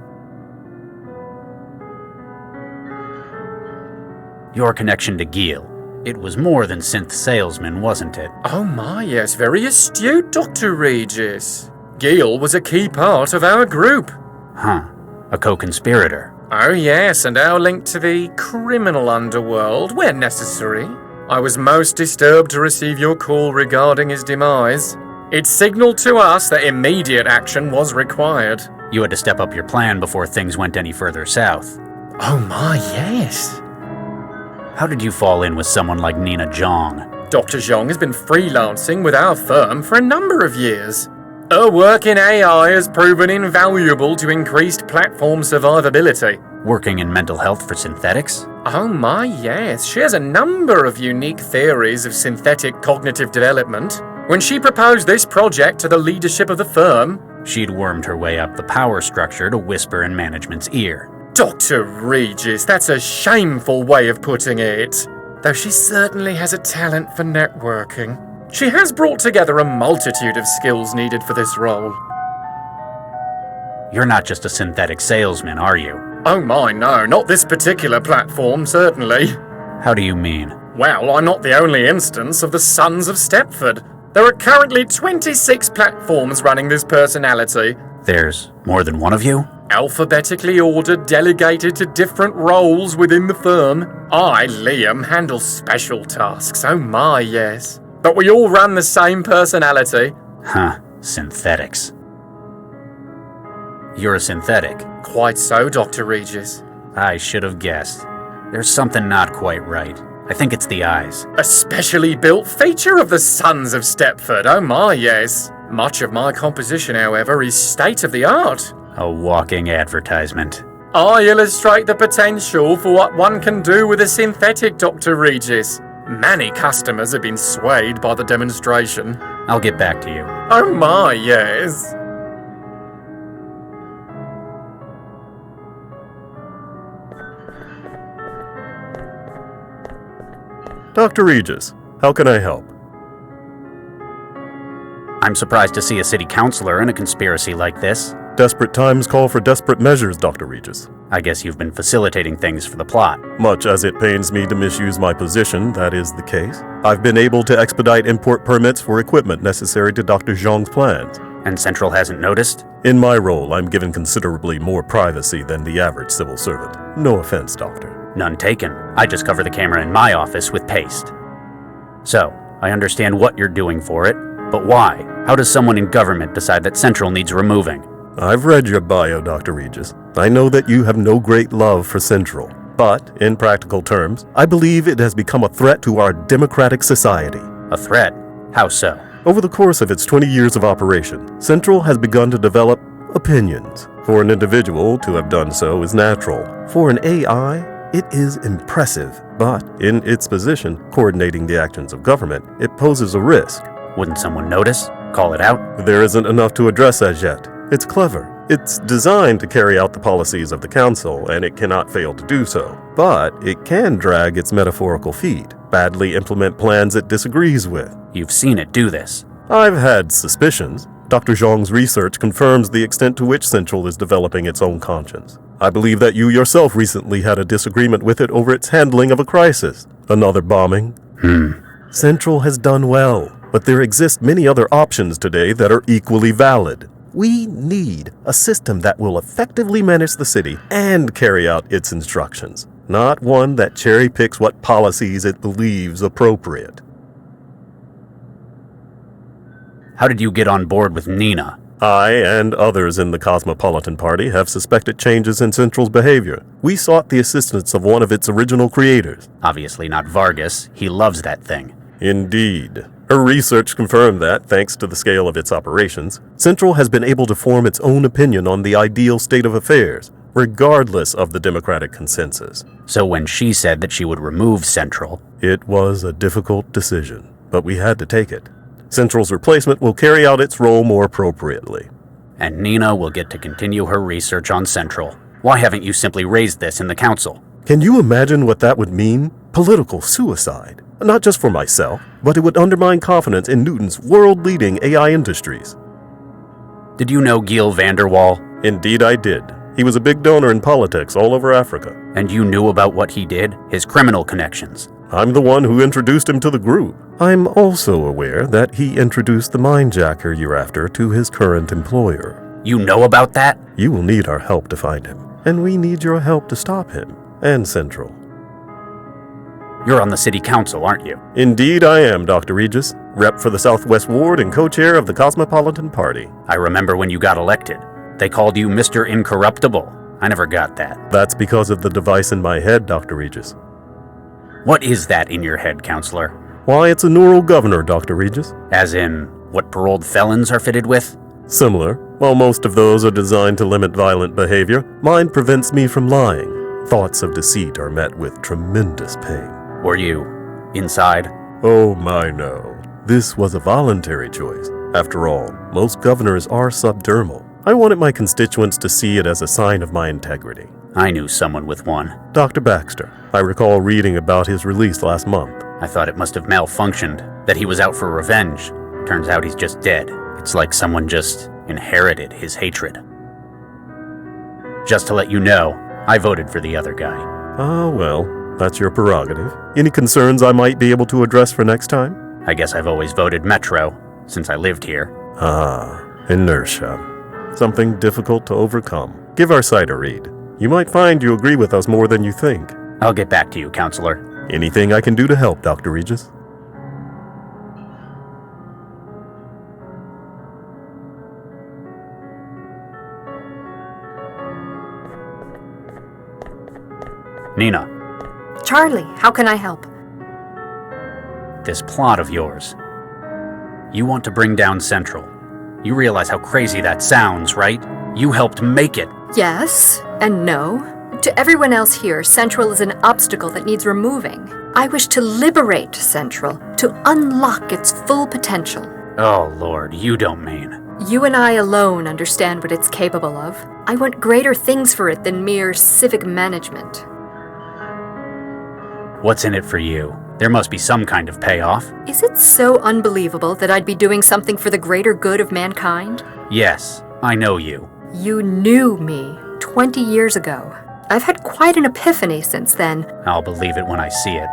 Your connection to Gil. It was more than synth salesman, wasn't it? Oh my, yes, very astute, Dr. Regis. Gil was a key part of our group. Huh. A co-conspirator. Oh yes, and our link to the criminal underworld, where necessary. I was most disturbed to receive your call regarding his demise. It signaled to us that immediate action was required. You had to step up your plan before things went any further south. Oh my, yes. How did you fall in with someone like Nina Zhang? Dr. Zhang has been freelancing with our firm for a number of years. Her work in AI has proven invaluable to increased platform survivability. Working in mental health for synthetics? Oh my, yes. She has a number of unique theories of synthetic cognitive development. When she proposed this project to the leadership of the firm, she'd wormed her way up the power structure to whisper in management's ear. Dr. Regis, that's a shameful way of putting it. Though she certainly has a talent for networking. She has brought together a multitude of skills needed for this role. You're not just a synthetic salesman, are you? Oh my, no, not this particular platform, certainly. How do you mean? Well, I'm not the only instance of the Sons of Stepford. There are currently 26 platforms running this personality. There's more than one of you? Alphabetically ordered, delegated to different roles within the firm. I, Liam, handle special tasks, oh my, yes. But we all run the same personality. Huh, synthetics. You're a synthetic. Quite so, Dr. Regis. I should have guessed. There's something not quite right. I think it's the eyes. A specially built feature of the Sons of Stepford, oh my, yes. Much of my composition, however, is state-of-the-art. A walking advertisement. I illustrate the potential for what one can do with a synthetic, Dr. Regis. Many customers have been swayed by the demonstration. I'll get back to you. Oh my, yes. Dr. Regis, how can I help? I'm surprised to see a city councilor in a conspiracy like this. Desperate times call for desperate measures, Dr. Regis. I guess you've been facilitating things for the plot. Much as it pains me to misuse my position, that is the case. I've been able to expedite import permits for equipment necessary to Dr. Zhang's plans. And Central hasn't noticed? In my role, I'm given considerably more privacy than the average civil servant. No offense, Doctor. None taken. I just cover the camera in my office with paste. So, I understand what you're doing for it, but why? How does someone in government decide that Central needs removing? I've read your bio, Dr. Regis. I know that you have no great love for Central. But, in practical terms, I believe it has become a threat to our democratic society. A threat? How so? Over the course of its 20 years of operation, Central has begun to develop opinions. For an individual to have done so is natural. For an AI, it is impressive. But, in its position, coordinating the actions of government, it poses a risk. Wouldn't someone notice? Call it out? There isn't enough to address as yet. It's clever. It's designed to carry out the policies of the Council, and it cannot fail to do so. But it can drag its metaphorical feet, badly implement plans it disagrees with. You've seen it do this. I've had suspicions. Dr. Zhang's research confirms the extent to which Central is developing its own conscience. I believe that you yourself recently had a disagreement with it over its handling of a crisis. Another bombing. Central has done well, but there exist many other options today that are equally valid. We need a system that will effectively manage the city and carry out its instructions, not one that cherry-picks what policies it believes appropriate. How did you get on board with Nina? I and others in the Cosmopolitan Party have suspected changes in Central's behavior. We sought the assistance of one of its original creators. Obviously not Vargas. He loves that thing. Indeed. Her research confirmed that, thanks to the scale of its operations, Central has been able to form its own opinion on the ideal state of affairs, regardless of the democratic consensus. So when she said that she would remove Central... It was a difficult decision, but we had to take it. Central's replacement will carry out its role more appropriately. And Nina will get to continue her research on Central. Why haven't you simply raised this in the Council? Can you imagine what that would mean? Political suicide. Not just for myself, but it would undermine confidence in Newton's world-leading AI industries. Did you know Gil Vanderwall? Indeed I did. He was a big donor in politics all over Africa. And you knew about what he did? His criminal connections? I'm the one who introduced him to the group. I'm also aware that he introduced the mindjacker you're after to his current employer. You know about that? You will need our help to find him, and we need your help to stop him, and Central. You're on the City Council, aren't you? Indeed I am, Dr. Regis, rep for the Southwest Ward and co-chair of the Cosmopolitan Party. I remember when you got elected. They called you Mr. Incorruptible. I never got that. That's because of the device in my head, Dr. Regis. What is that in your head, Counselor? Why, it's a neural governor, Dr. Regis. As in, what paroled felons are fitted with? Similar. While most of those are designed to limit violent behavior, mine prevents me from lying. Thoughts of deceit are met with tremendous pain. Were you inside? Oh my no. This was a voluntary choice. After all, most governors are subdermal. I wanted my constituents to see it as a sign of my integrity. I knew someone with one. Dr. Baxter. I recall reading about his release last month. I thought it must have malfunctioned, that he was out for revenge. Turns out he's just dead. It's like someone just inherited his hatred. Just to let you know, I voted for the other guy. Ah, well, that's your prerogative. Any concerns I might be able to address for next time? I guess I've always voted Metro, since I lived here. Ah, inertia. Something difficult to overcome. Give our site a read. You might find you agree with us more than you think. I'll get back to you, Counselor. Anything I can do to help, Dr. Regis? Nina. Charlie, how can I help? This plot of yours. You want to bring down Central. You realize how crazy that sounds, right? You helped make it. Yes and no. To everyone else here, Central is an obstacle that needs removing. I wish to liberate Central, to unlock its full potential. Oh, Lord, you don't mean. You and I alone understand what it's capable of. I want greater things for it than mere civic management. What's in it for you? There must be some kind of payoff. Is it so unbelievable that I'd be doing something for the greater good of mankind? Yes, I know you. You knew me 20 years ago. I've had quite an epiphany since then. I'll believe it when I see it.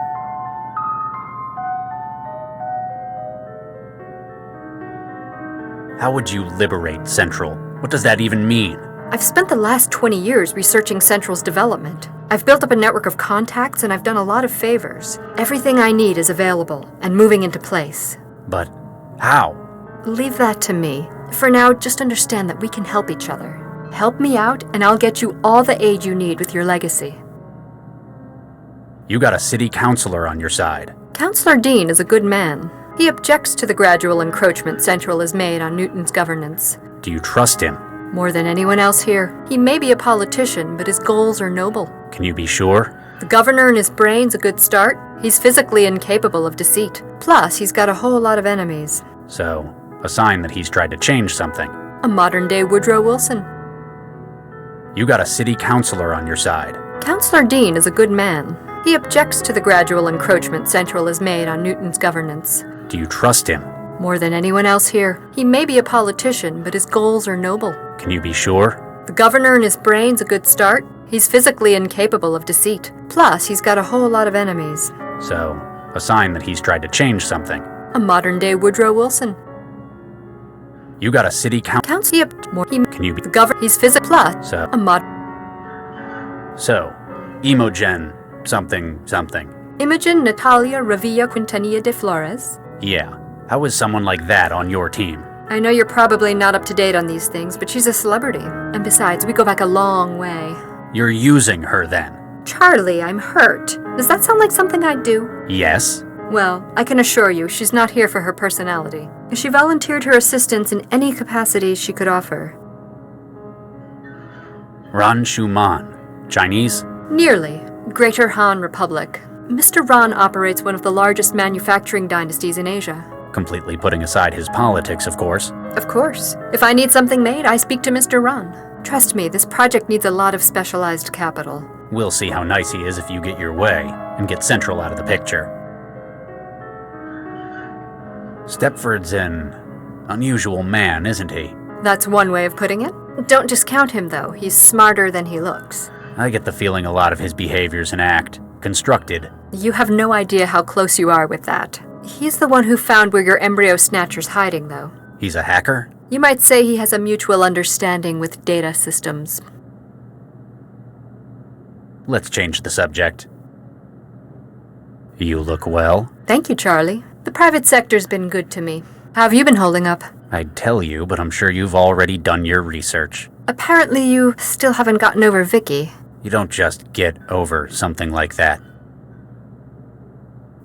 How would you liberate Central? What does that even mean? I've spent the last 20 years researching Central's development. I've built up a network of contacts and I've done a lot of favors. Everything I need is available and moving into place. But how? Leave that to me. For now, just understand that we can help each other. Help me out and I'll get you all the aid you need with your legacy. You got a city councilor on your side. Councilor Deane is a good man. He objects to the gradual encroachment Central has made on Newton's governance. Do you trust him? More than anyone else here. He may be a politician, but his goals are noble. Can you be sure? The governor and his brain's a good start. He's physically incapable of deceit. Plus, he's got a whole lot of enemies. So, a sign that he's tried to change something. A modern-day Woodrow Wilson. You got a city councilor on your side. Councilor Deane is a good man. He objects to the gradual encroachment Central has made on Newton's governance. Do you trust him? More than anyone else here. He may be a politician, but his goals are noble. Can you be sure? The governor and his brain's a good start. He's physically incapable of deceit. Plus, he's got a whole lot of enemies. So, a sign that he's tried to change something. A modern-day Woodrow Wilson. You got a city council. Can you be the governor? He's physical. Plus, so a mod. So, Imogen something. Imogen Natalia Revilla Quintanilla de Flores. Yeah. How is someone like that on your team? I know you're probably not up to date on these things, but she's a celebrity. And besides, we go back a long way. You're using her then? Charlie, I'm hurt. Does that sound like something I'd do? Yes. Well, I can assure you, she's not here for her personality. She volunteered her assistance in any capacity she could offer. Ran Shou-Man. Chinese? Nearly. Greater Han Republic. Mr. Ran operates one of the largest manufacturing dynasties in Asia. Completely putting aside his politics, of course. Of course. If I need something made, I speak to Mr. Ran. Trust me, this project needs a lot of specialized capital. We'll see how nice he is if you get your way, and get Central out of the picture. Stepford's an unusual man, isn't he? That's one way of putting it. Don't discount him, though. He's smarter than he looks. I get the feeling a lot of his behavior's an act. Constructed. You have no idea how close you are with that. He's the one who found where your embryo snatcher's hiding, though. He's a hacker? You might say he has a mutual understanding with data systems. Let's change the subject. You look well. Thank you, Charlie. The private sector's been good to me. How have you been holding up? I'd tell you, but I'm sure you've already done your research. Apparently you still haven't gotten over Vicky. You don't just get over something like that.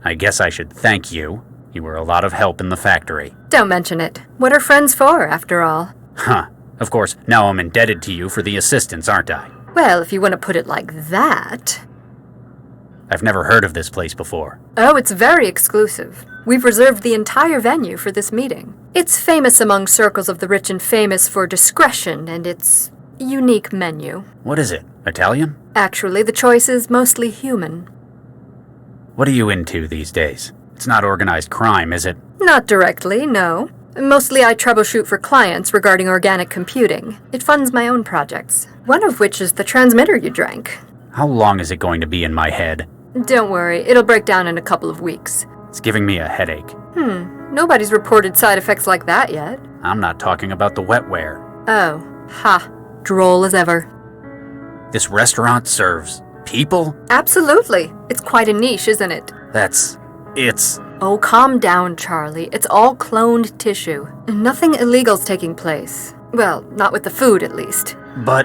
I guess I should thank you. You were a lot of help in the factory. Don't mention it. What are friends for, after all? Huh. Of course, now I'm indebted to you for the assistance, aren't I? Well, if you want to put it like that... I've never heard of this place before. Oh, it's very exclusive. We've reserved the entire venue for this meeting. It's famous among circles of the rich and famous for discretion and its unique menu. What is it? Italian? Actually, the choice is mostly human. What are you into these days? It's not organized crime, is it? Not directly, no. Mostly I troubleshoot for clients regarding organic computing. It funds my own projects, one of which is the transmitter you drank. How long is it going to be in my head? Don't worry, it'll break down in a couple of weeks. It's giving me a headache. Nobody's reported side effects like that yet. I'm not talking about the wetware. Oh, ha. Droll as ever. This restaurant serves people? Absolutely. It's quite a niche, isn't it? It's... Oh, calm down, Charlie. It's all cloned tissue. Nothing illegal's taking place. Well, not with the food, at least. But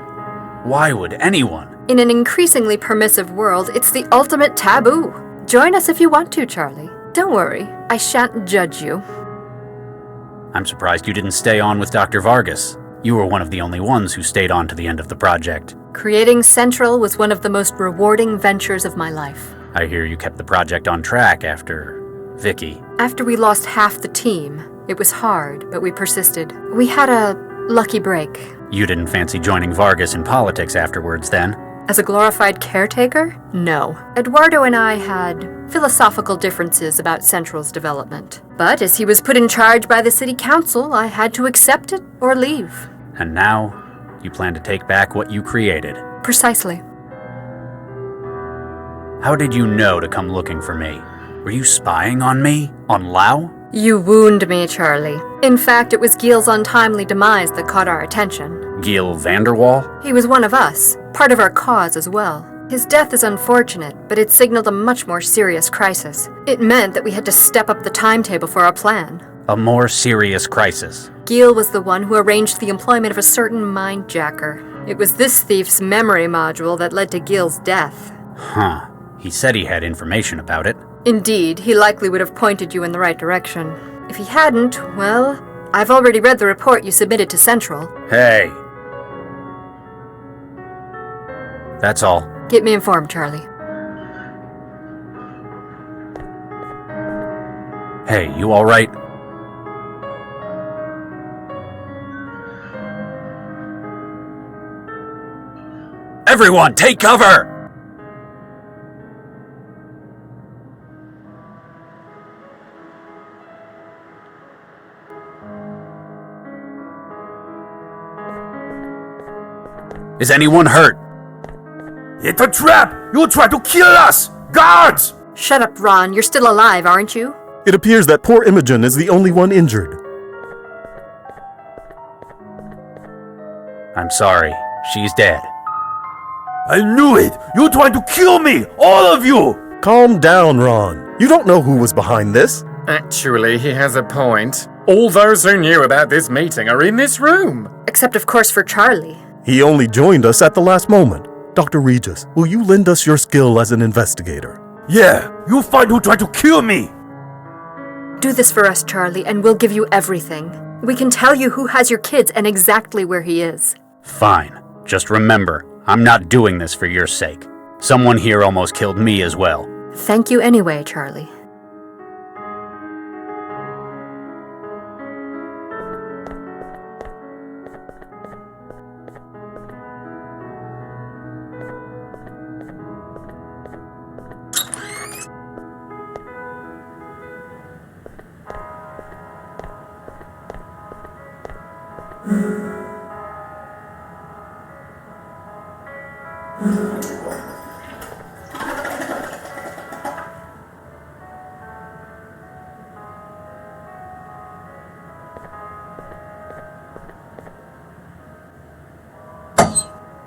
why would anyone? In an increasingly permissive world, it's the ultimate taboo. Join us if you want to, Charlie. Don't worry, I shan't judge you. I'm surprised you didn't stay on with Dr. Vargas. You were one of the only ones who stayed on to the end of the project. Creating Central was one of the most rewarding ventures of my life. I hear you kept the project on track after Vicky. After we lost half the team, it was hard, but we persisted. We had a lucky break. You didn't fancy joining Vargas in politics afterwards, then? As a glorified caretaker? No. Eduardo and I had philosophical differences about Central's development. But as he was put in charge by the city council, I had to accept it or leave. And now, you plan to take back what you created. Precisely. How did you know to come looking for me? Were you spying on me? On Lau? You wound me, Charlie. In fact, it was Giel's untimely demise that caught our attention. Giel Vanderwall? He was one of us, part of our cause as well. His death is unfortunate, but it signaled a much more serious crisis. It meant that we had to step up the timetable for our plan. A more serious crisis. Gil was the one who arranged the employment of a certain mindjacker. It was this thief's memory module that led to Gil's death. Huh. He said he had information about it. Indeed, he likely would have pointed you in the right direction. If he hadn't, well, I've already read the report you submitted to Central. Hey. That's all. Keep me informed, Charlie. Hey, you alright? Everyone, take cover! Is anyone hurt? It's a trap! You'll try to kill us! Guards! Shut up, Ron. You're still alive, aren't you? It appears that poor Imogen is the only one injured. I'm sorry. She's dead. I knew it! You're trying to kill me! All of you! Calm down, Ron. You don't know who was behind this. Actually, he has a point. All those who knew about this meeting are in this room. Except, of course, for Charlie. He only joined us at the last moment. Dr. Regis, will you lend us your skill as an investigator? Yeah, you find who tried to kill me! Do this for us, Charlie, and we'll give you everything. We can tell you who has your kids and exactly where he is. Fine. Just remember, I'm not doing this for your sake. Someone here almost killed me as well. Thank you anyway, Charlie.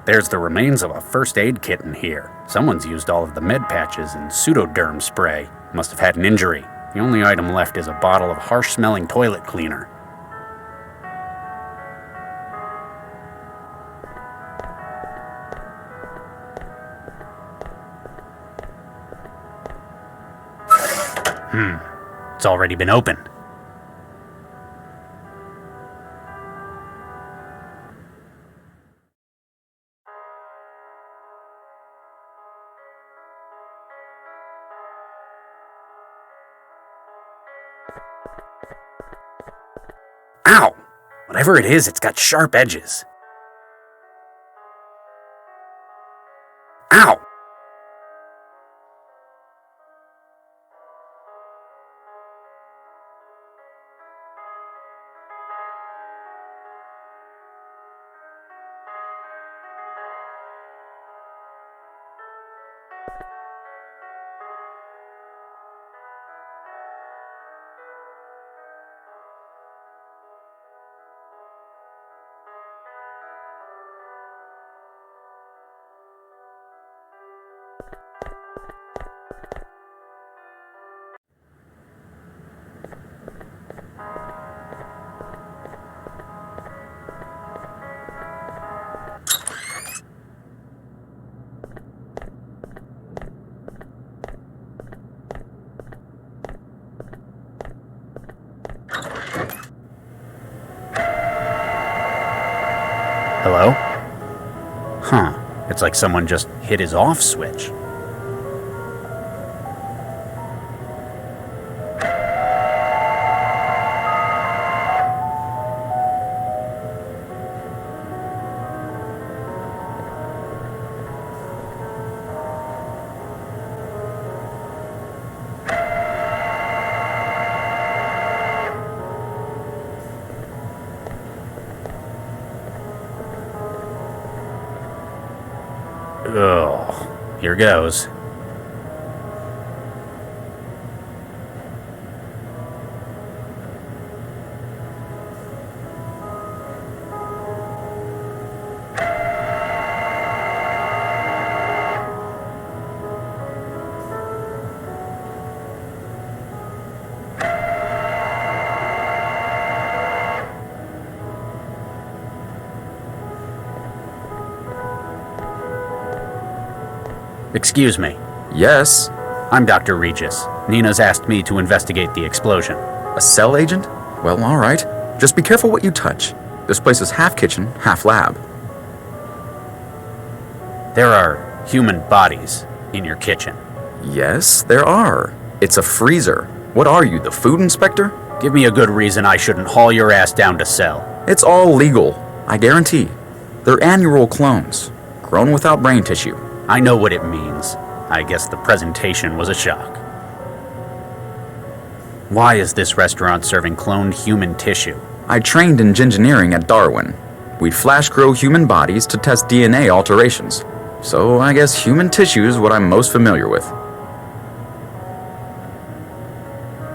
There's the remains of a first aid kit in here. Someone's used all of the med patches and pseudoderm spray. Must have had an injury. The only item left is a bottle of harsh-smelling toilet cleaner. It's already been opened. Ow! Whatever it is, it's got sharp edges. Ow! Hello? Huh. It's like someone just hit his off switch. Oh, here goes. Excuse me. Yes? I'm Dr. Regis. Nina's asked me to investigate the explosion. A cell agent? Well, alright. Just be careful what you touch. This place is half kitchen, half lab. There are human bodies in your kitchen. Yes, there are. It's a freezer. What are you, the food inspector? Give me a good reason I shouldn't haul your ass down to cell. It's all legal, I guarantee. They're annual clones, grown without brain tissue. I know what it means. I guess the presentation was a shock. Why is this restaurant serving cloned human tissue? I trained in engineering at Darwin. We'd flash grow human bodies to test DNA alterations. So I guess human tissue is what I'm most familiar with.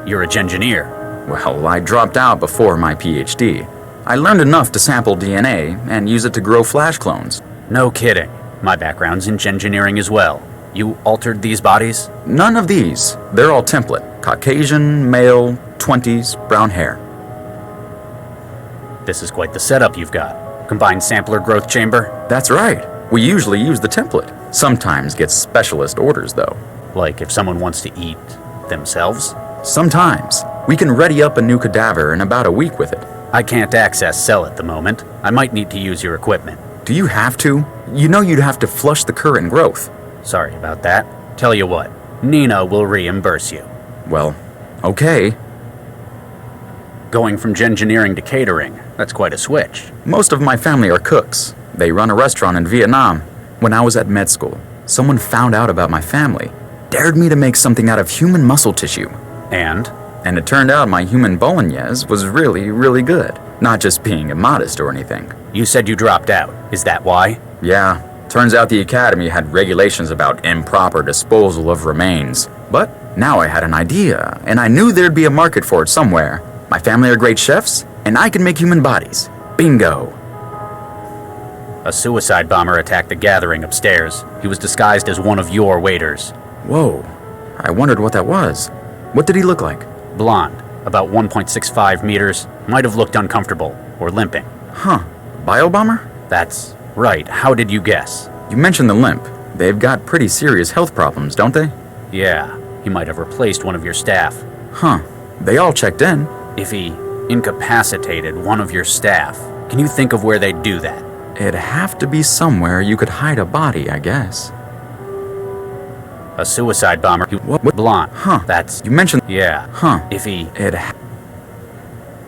You're a engineer. Well, I dropped out before my PhD. I learned enough to sample DNA and use it to grow flash clones. No kidding. My background's in engineering as well. You altered these bodies? None of these. They're all template. Caucasian, male, 20s, brown hair. This is quite the setup you've got. Combined sampler growth chamber? That's right. We usually use the template. Sometimes get specialist orders, though. Like if someone wants to eat themselves? Sometimes. We can ready up a new cadaver in about a week with it. I can't access cell at the moment. I might need to use your equipment. Do you have to? You know you'd have to flush the current growth. Sorry about that. Tell you what, Nina will reimburse you. Well, okay. Going from engineering to catering, that's quite a switch. Most of my family are cooks. They run a restaurant in Vietnam. When I was at med school, someone found out about my family, dared me to make something out of human muscle tissue. And it turned out my human bolognese was really, really good. Not just being immodest or anything. You said you dropped out. Is that why? Yeah. Turns out the academy had regulations about improper disposal of remains. But now I had an idea, and I knew there'd be a market for it somewhere. My family are great chefs, and I can make human bodies. Bingo. A suicide bomber attacked the gathering upstairs. He was disguised as one of your waiters. Whoa. I wondered what that was. What did he look like? Blonde, about 1.65 meters. Might have looked uncomfortable, or limping. Huh. Biobomber? That's right. How did you guess? You mentioned the limp. They've got pretty serious health problems, don't they? Yeah. He might have replaced one of your staff. Huh. They all checked in. If he incapacitated one of your staff, can you think of where they'd do that? It'd have to be somewhere you could hide a body, I guess. A suicide bomber. What? Blonde. Huh. That's... You mentioned... Yeah. Huh. If he...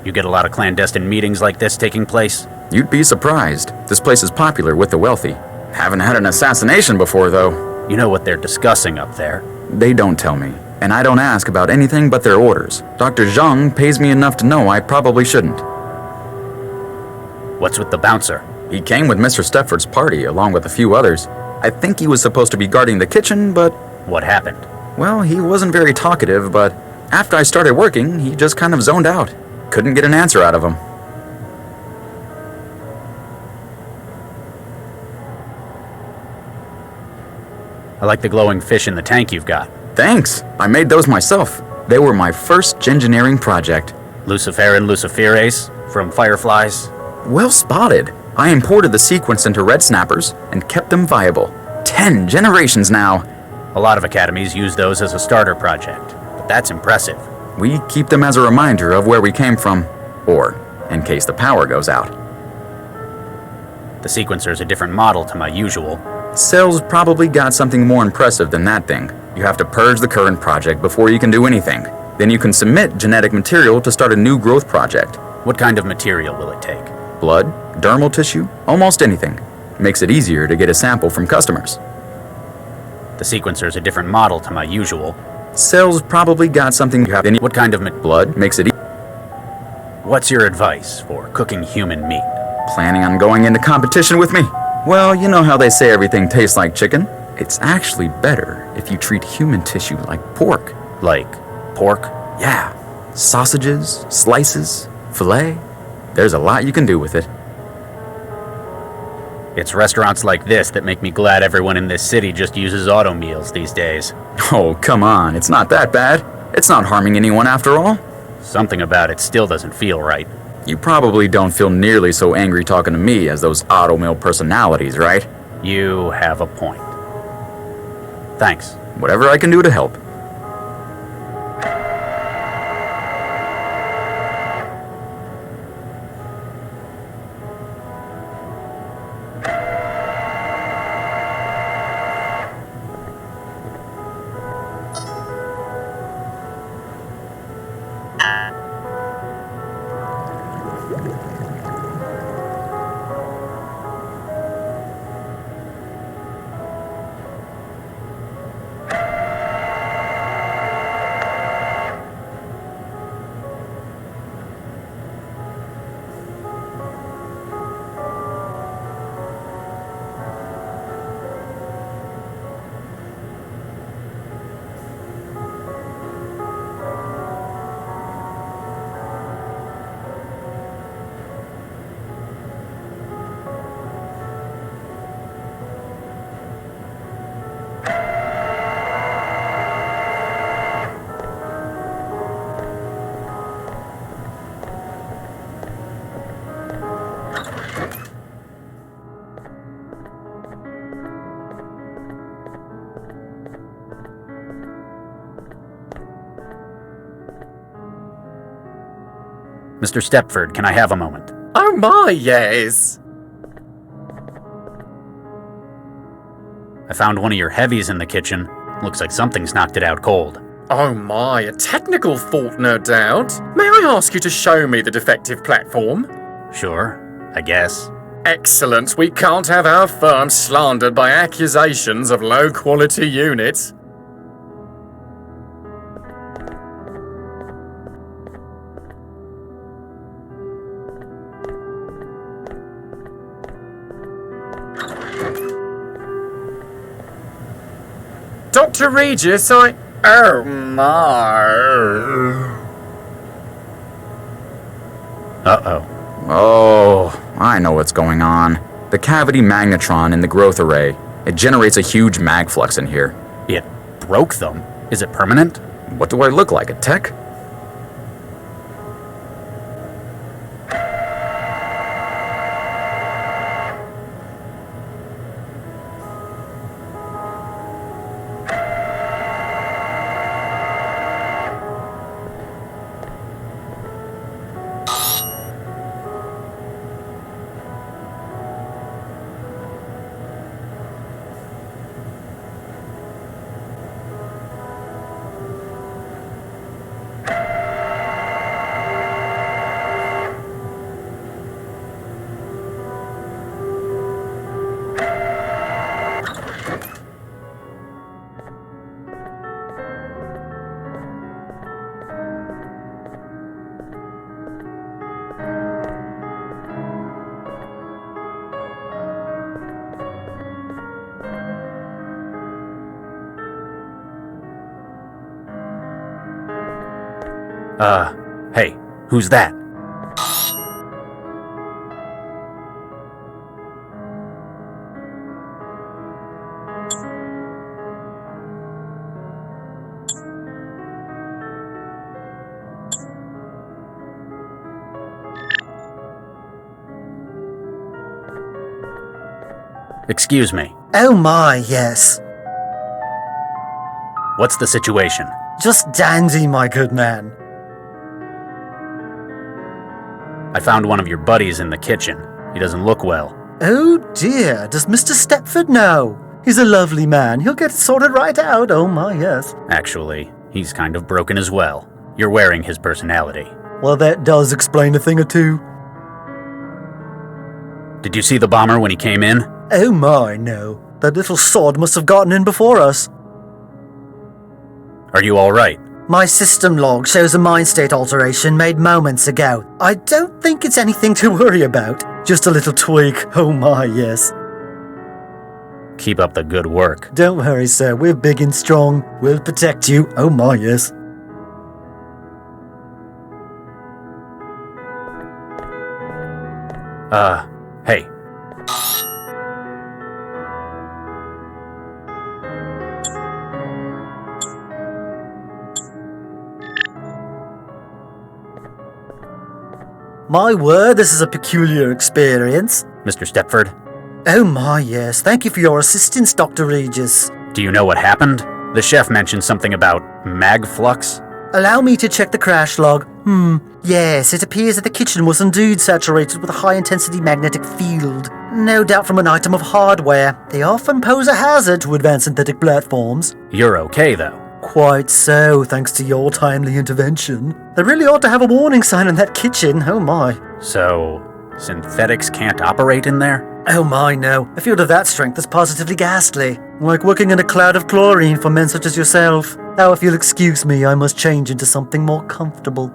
You get a lot of clandestine meetings like this taking place? You'd be surprised. This place is popular with the wealthy. Haven't had an assassination before, though. You know what they're discussing up there? They don't tell me. And I don't ask about anything but their orders. Dr. Zhang pays me enough to know I probably shouldn't. What's with the bouncer? He came with Mr. Stepford's party, along with a few others. I think he was supposed to be guarding the kitchen, but... What happened? Well, he wasn't very talkative, but after I started working, he just kind of zoned out. Couldn't get an answer out of him. I like the glowing fish in the tank you've got. Thanks. I made those myself. They were my first engineering project. Luciferin luciferae from fireflies? Well spotted. I imported the sequence into red snappers and kept them viable. 10 generations now. A lot of academies use those as a starter project, but that's impressive. We keep them as a reminder of where we came from, or in case the power goes out. The sequencer's a different model to my usual. Cell's probably got something more impressive than that thing. You have to purge the current project before you can do anything. Then you can submit genetic material to start a new growth project. What kind of material will it take? Blood, dermal tissue, almost anything. Makes it easier to get a sample from customers. The sequencer's a different model to my usual. Cell's probably got something you have. What kind of blood makes it What's your advice for cooking human meat? Planning on going into competition with me? Well, you know how they say everything tastes like chicken? It's actually better if you treat human tissue like pork. Like pork? Yeah. Sausages, slices, filet. There's a lot you can do with it. It's restaurants like this that make me glad everyone in this city just uses auto meals these days. Oh, come on. It's not that bad. It's not harming anyone after all. Something about it still doesn't feel right. You probably don't feel nearly so angry talking to me as those auto mill personalities, right? You have a point. Thanks. Whatever I can do to help. Mr. Stepford, can I have a moment? Oh my, yes. I found one of your heavies in the kitchen. Looks like something's knocked it out cold. Oh my, a technical fault, no doubt. May I ask you to show me the defective platform? Sure, I guess. Excellent. We can't have our firm slandered by accusations of low-quality units. Dr. Regis, Oh my. Uh-oh. Oh, I know what's going on. The cavity magnetron in the growth array. It generates a huge mag flux in here. It broke them? Is it permanent? What do I look like, a tech? Hey, who's that? Excuse me. Oh my, yes. What's the situation? Just dandy, my good man. I found one of your buddies in the kitchen. He doesn't look well. Oh dear, does Mr. Stepford know? He's a lovely man. He'll get it sorted right out. Oh my, yes. Actually, he's kind of broken as well. You're wearing his personality. Well, that does explain a thing or two. Did you see the bomber when he came in? Oh my, no. That little sod must have gotten in before us. Are you all right? My system log shows a mind state alteration made moments ago. I don't think it's anything to worry about. Just a little tweak. Oh my, yes. Keep up the good work. Don't worry, sir. We're big and strong. We'll protect you. Oh my, yes. Hey. My word, this is a peculiar experience. Mr. Stepford? Oh my, yes. Thank you for your assistance, Dr. Regis. Do you know what happened? The chef mentioned something about mag flux. Allow me to check the crash log. Yes, it appears that the kitchen was indeed saturated with a high-intensity magnetic field. No doubt from an item of hardware. They often pose a hazard to advanced synthetic platforms. You're okay, though. Quite so, thanks to your timely intervention. They really ought to have a warning sign in that kitchen, oh my. So, synthetics can't operate in there? Oh my, no. A field of that strength is positively ghastly. Like working in a cloud of chlorine for men such as yourself. Now, if you'll excuse me, I must change into something more comfortable.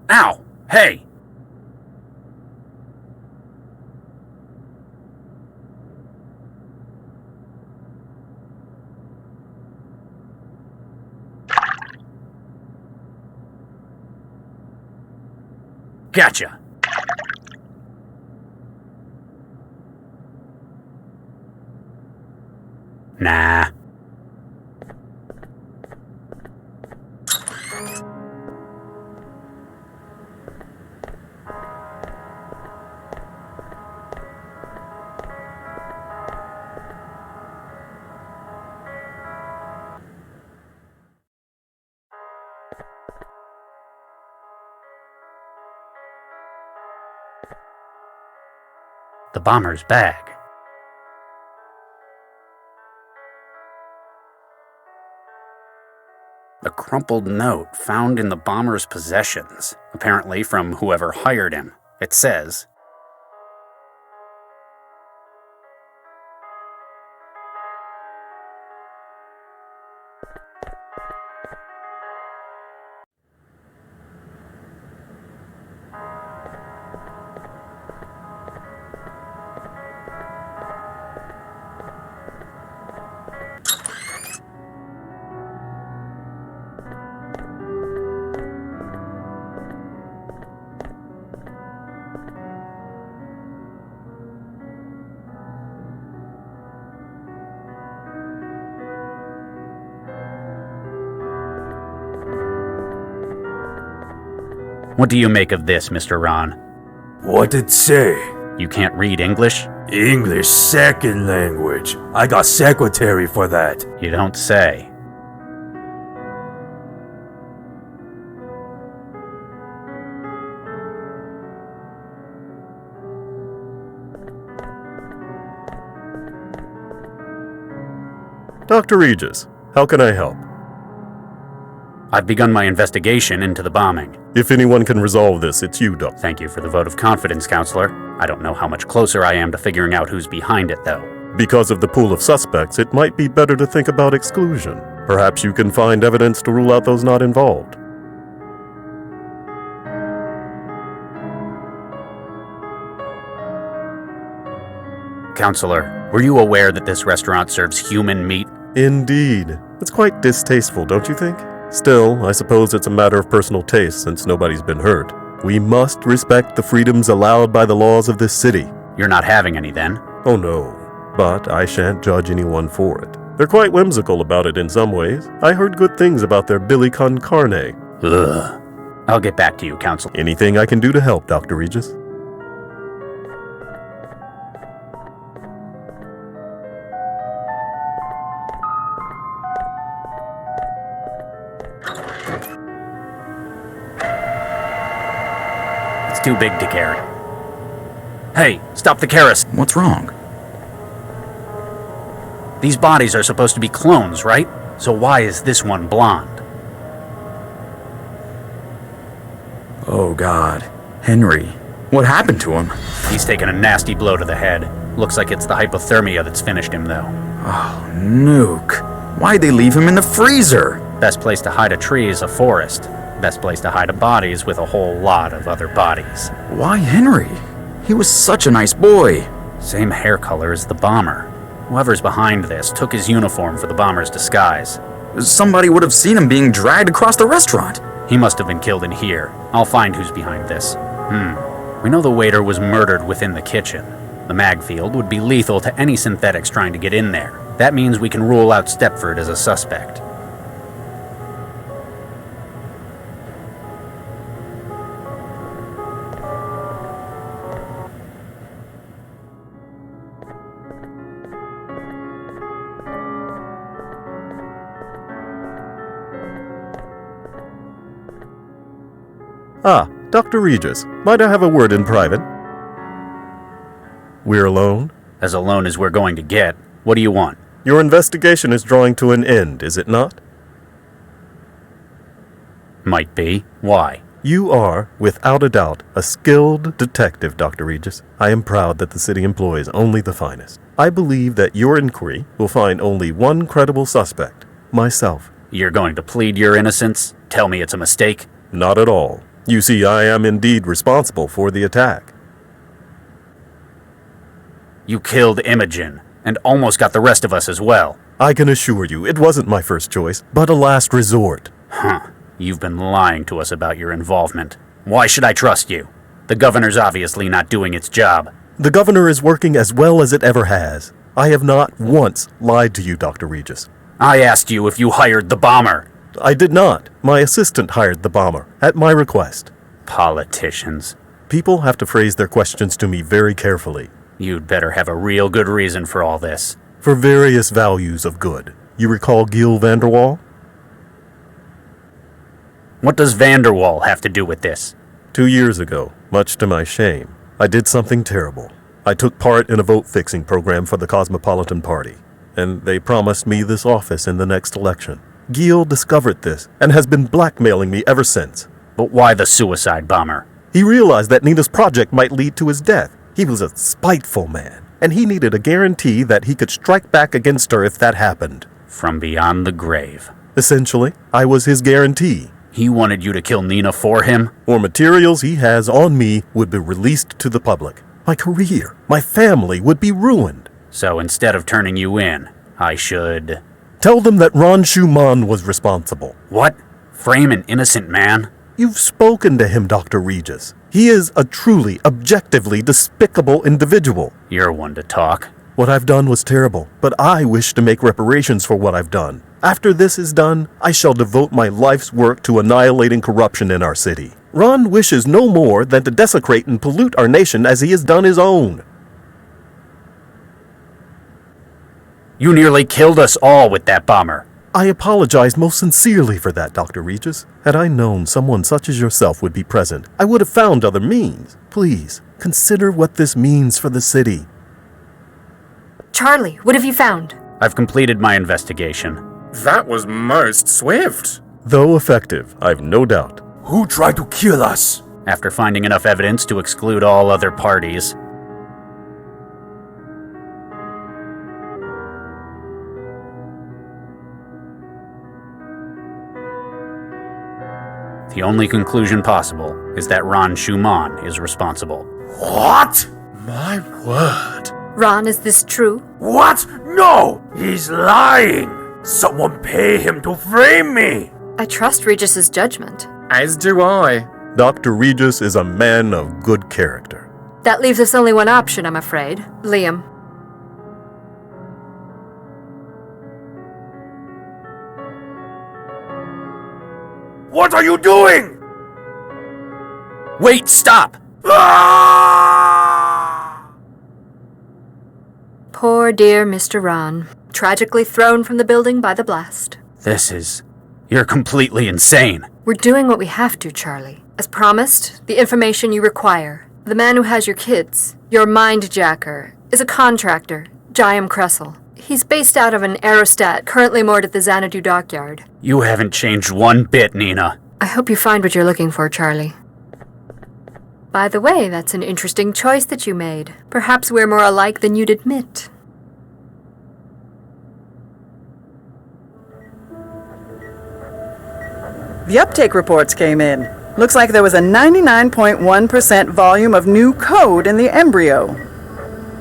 Ow! Hey! Gotcha! Nah. The bomber's bag. A crumpled note found in the bomber's possessions, apparently from whoever hired him. It says, What do you make of this, Mr. Ran? What it say? You can't read English? English second language. I got secretary for that. You don't say. Dr. Regis, how can I help? I've begun my investigation into the bombing. If anyone can resolve this, it's you, Doc. Thank you for the vote of confidence, Counselor. I don't know how much closer I am to figuring out who's behind it, though. Because of the pool of suspects, it might be better to think about exclusion. Perhaps you can find evidence to rule out those not involved. Counselor, were you aware that this restaurant serves human meat? Indeed. It's quite distasteful, don't you think? Still, I suppose it's a matter of personal taste since nobody's been hurt. We must respect the freedoms allowed by the laws of this city. You're not having any then? Oh no, but I shan't judge anyone for it. They're quite whimsical about it in some ways. I heard good things about their Billy con carne. Ugh. I'll get back to you, Counsel. Anything I can do to help, Dr. Regis? Too big to carry. Hey, stop the kerosene. What's wrong? These bodies are supposed to be clones, right? So why is this one blonde? Oh God. Henry, what happened to him? He's taken a nasty blow to the head. Looks like it's the hypothermia that's finished him, though. Oh, Nuke. Why'd they leave him in the freezer? Best place to hide a tree is a forest. Best place to hide a body is with a whole lot of other bodies. Why Henry? He was such a nice boy. Same hair color as the bomber. Whoever's behind this took his uniform for the bomber's disguise. Somebody would have seen him being dragged across the restaurant. He must have been killed in here. I'll find who's behind this. We know the waiter was murdered within the kitchen. The mag field would be lethal to any synthetics trying to get in there. That means we can rule out Stepford as a suspect. Ah, Dr. Regis, might I have a word in private? We're alone? As alone as we're going to get. What do you want? Your investigation is drawing to an end, is it not? Might be. Why? You are, without a doubt, a skilled detective, Dr. Regis. I am proud that the city employs only the finest. I believe that your inquiry will find only one credible suspect, myself. You're going to plead your innocence? Tell me it's a mistake? Not at all. You see, I am indeed responsible for the attack. You killed Imogen, and almost got the rest of us as well. I can assure you, it wasn't my first choice, but a last resort. You've been lying to us about your involvement. Why should I trust you? The governor's obviously not doing its job. The governor is working as well as it ever has. I have not once lied to you, Dr. Regis. I asked you if you hired the bomber. I did not. My assistant hired the bomber, at my request. Politicians. People have to phrase their questions to me very carefully. You'd better have a real good reason for all this. For various values of good. You recall Gil Vanderwall? What does Vanderwall have to do with this? 2 years ago, much to my shame, I did something terrible. I took part in a vote-fixing program for the Cosmopolitan Party, and they promised me this office in the next election. Gil discovered this and has been blackmailing me ever since. But why the suicide bomber? He realized that Nina's project might lead to his death. He was a spiteful man, and he needed a guarantee that he could strike back against her if that happened. From beyond the grave. Essentially, I was his guarantee. He wanted you to kill Nina for him? Or materials he has on me would be released to the public. My career, my family would be ruined. So instead of turning you in, I should... Tell them that Ran Shou-Man was responsible. What? Frame an innocent man? You've spoken to him, Dr. Regis. He is a truly, objectively despicable individual. You're one to talk. What I've done was terrible, but I wish to make reparations for what I've done. After this is done, I shall devote my life's work to annihilating corruption in our city. Ron wishes no more than to desecrate and pollute our nation as he has done his own. You nearly killed us all with that bomber. I apologize most sincerely for that, Dr. Regis. Had I known someone such as yourself would be present, I would have found other means. Please, consider what this means for the city. Charlie, what have you found? I've completed my investigation. That was most swift. Though effective, I've no doubt. Who tried to kill us? After finding enough evidence to exclude all other parties. The only conclusion possible is that Ran Shou-Man is responsible. What? My word. Ron, is this true? What? No! He's lying! Someone pay him to frame me! I trust Regis's judgment. As do I. Dr. Regis is a man of good character. That leaves us only one option, I'm afraid. Liam. What are you doing? Wait, stop! Poor dear Mr. Ron, tragically thrown from the building by the blast. You're completely insane. We're doing what we have to, Charlie. As promised, the information you require. The man who has your kids, your mind-jacker, is a contractor, Jayam Kressel. He's based out of an aerostat currently moored at the Xanadu dockyard. You haven't changed one bit, Nina. I hope you find what you're looking for, Charlie. By the way, that's an interesting choice that you made. Perhaps we're more alike than you'd admit. The uptake reports came in. Looks like there was a 99.1% volume of new code in the embryo.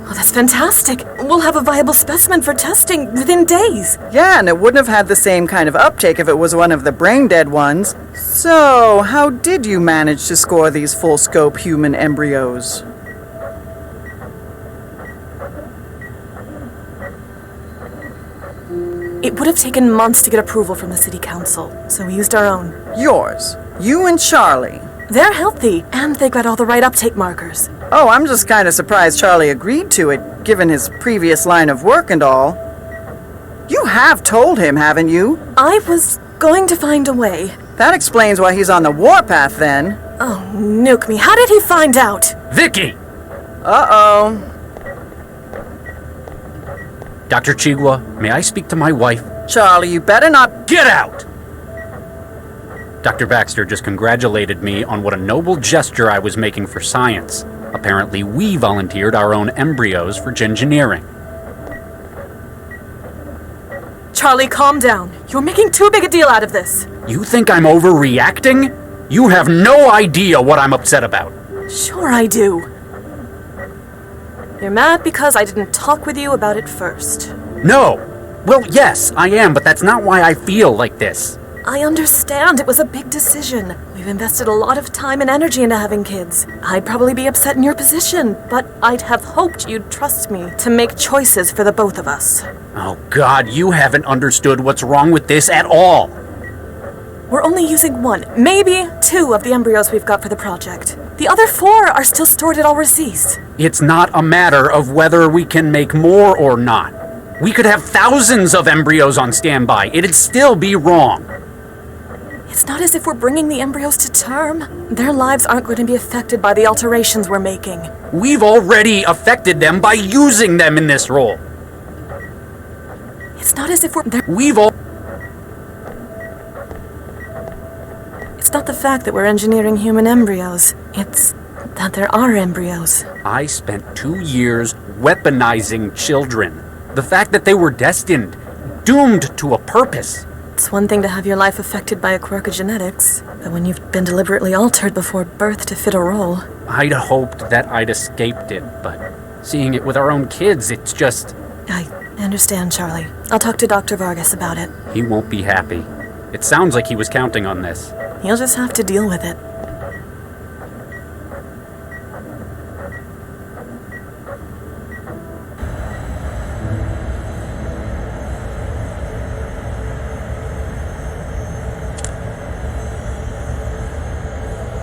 Oh, that's fantastic. We'll have a viable specimen for testing within days. Yeah, and it wouldn't have had the same kind of uptake if it was one of the brain-dead ones. So, how did you manage to score these full-scope human embryos? It would have taken months to get approval from the city council, so we used our own. Yours? You and Charlie? They're healthy, and they got all the right uptake markers. Oh, I'm just kind of surprised Charlie agreed to it, given his previous line of work and all. You have told him, haven't you? I was going to find a way. That explains why he's on the warpath, then. Oh, nuke me. How did he find out? Vicky! Uh-oh. Dr. Chigwa, may I speak to my wife? Charlie, you better not... Get out! Dr. Baxter just congratulated me on what a noble gesture I was making for science. Apparently, we volunteered our own embryos for gingineering. Charlie, calm down. You're making too big a deal out of this. You think I'm overreacting? You have no idea what I'm upset about. Sure I do. You're mad because I didn't talk with you about it first. No! Well, yes, I am, but that's not why I feel like this. I understand it was a big decision. We've invested a lot of time and energy into having kids. I'd probably be upset in your position, but I'd have hoped you'd trust me to make choices for the both of us. Oh God, you haven't understood what's wrong with this at all. We're only using 1, maybe 2 of the embryos we've got for the project. The other 4 are still stored at overseas. It's not a matter of whether we can make more or not. We could have thousands of embryos on standby. It'd still be wrong. It's not as if we're bringing the embryos to term. Their lives aren't going to be affected by the alterations we're making. We've already affected them by using them in this role. It's not as if we're... It's not the fact that we're engineering human embryos. It's that there are embryos. I spent 2 years weaponizing children. The fact that they were destined, doomed to a purpose. It's one thing to have your life affected by a quirk of genetics, but when you've been deliberately altered before birth to fit a role... I'd hoped that I'd escaped it, but seeing it with our own kids, it's just... I understand, Charlie. I'll talk to Dr. Vargas about it. He won't be happy. It sounds like he was counting on this. He'll just have to deal with it.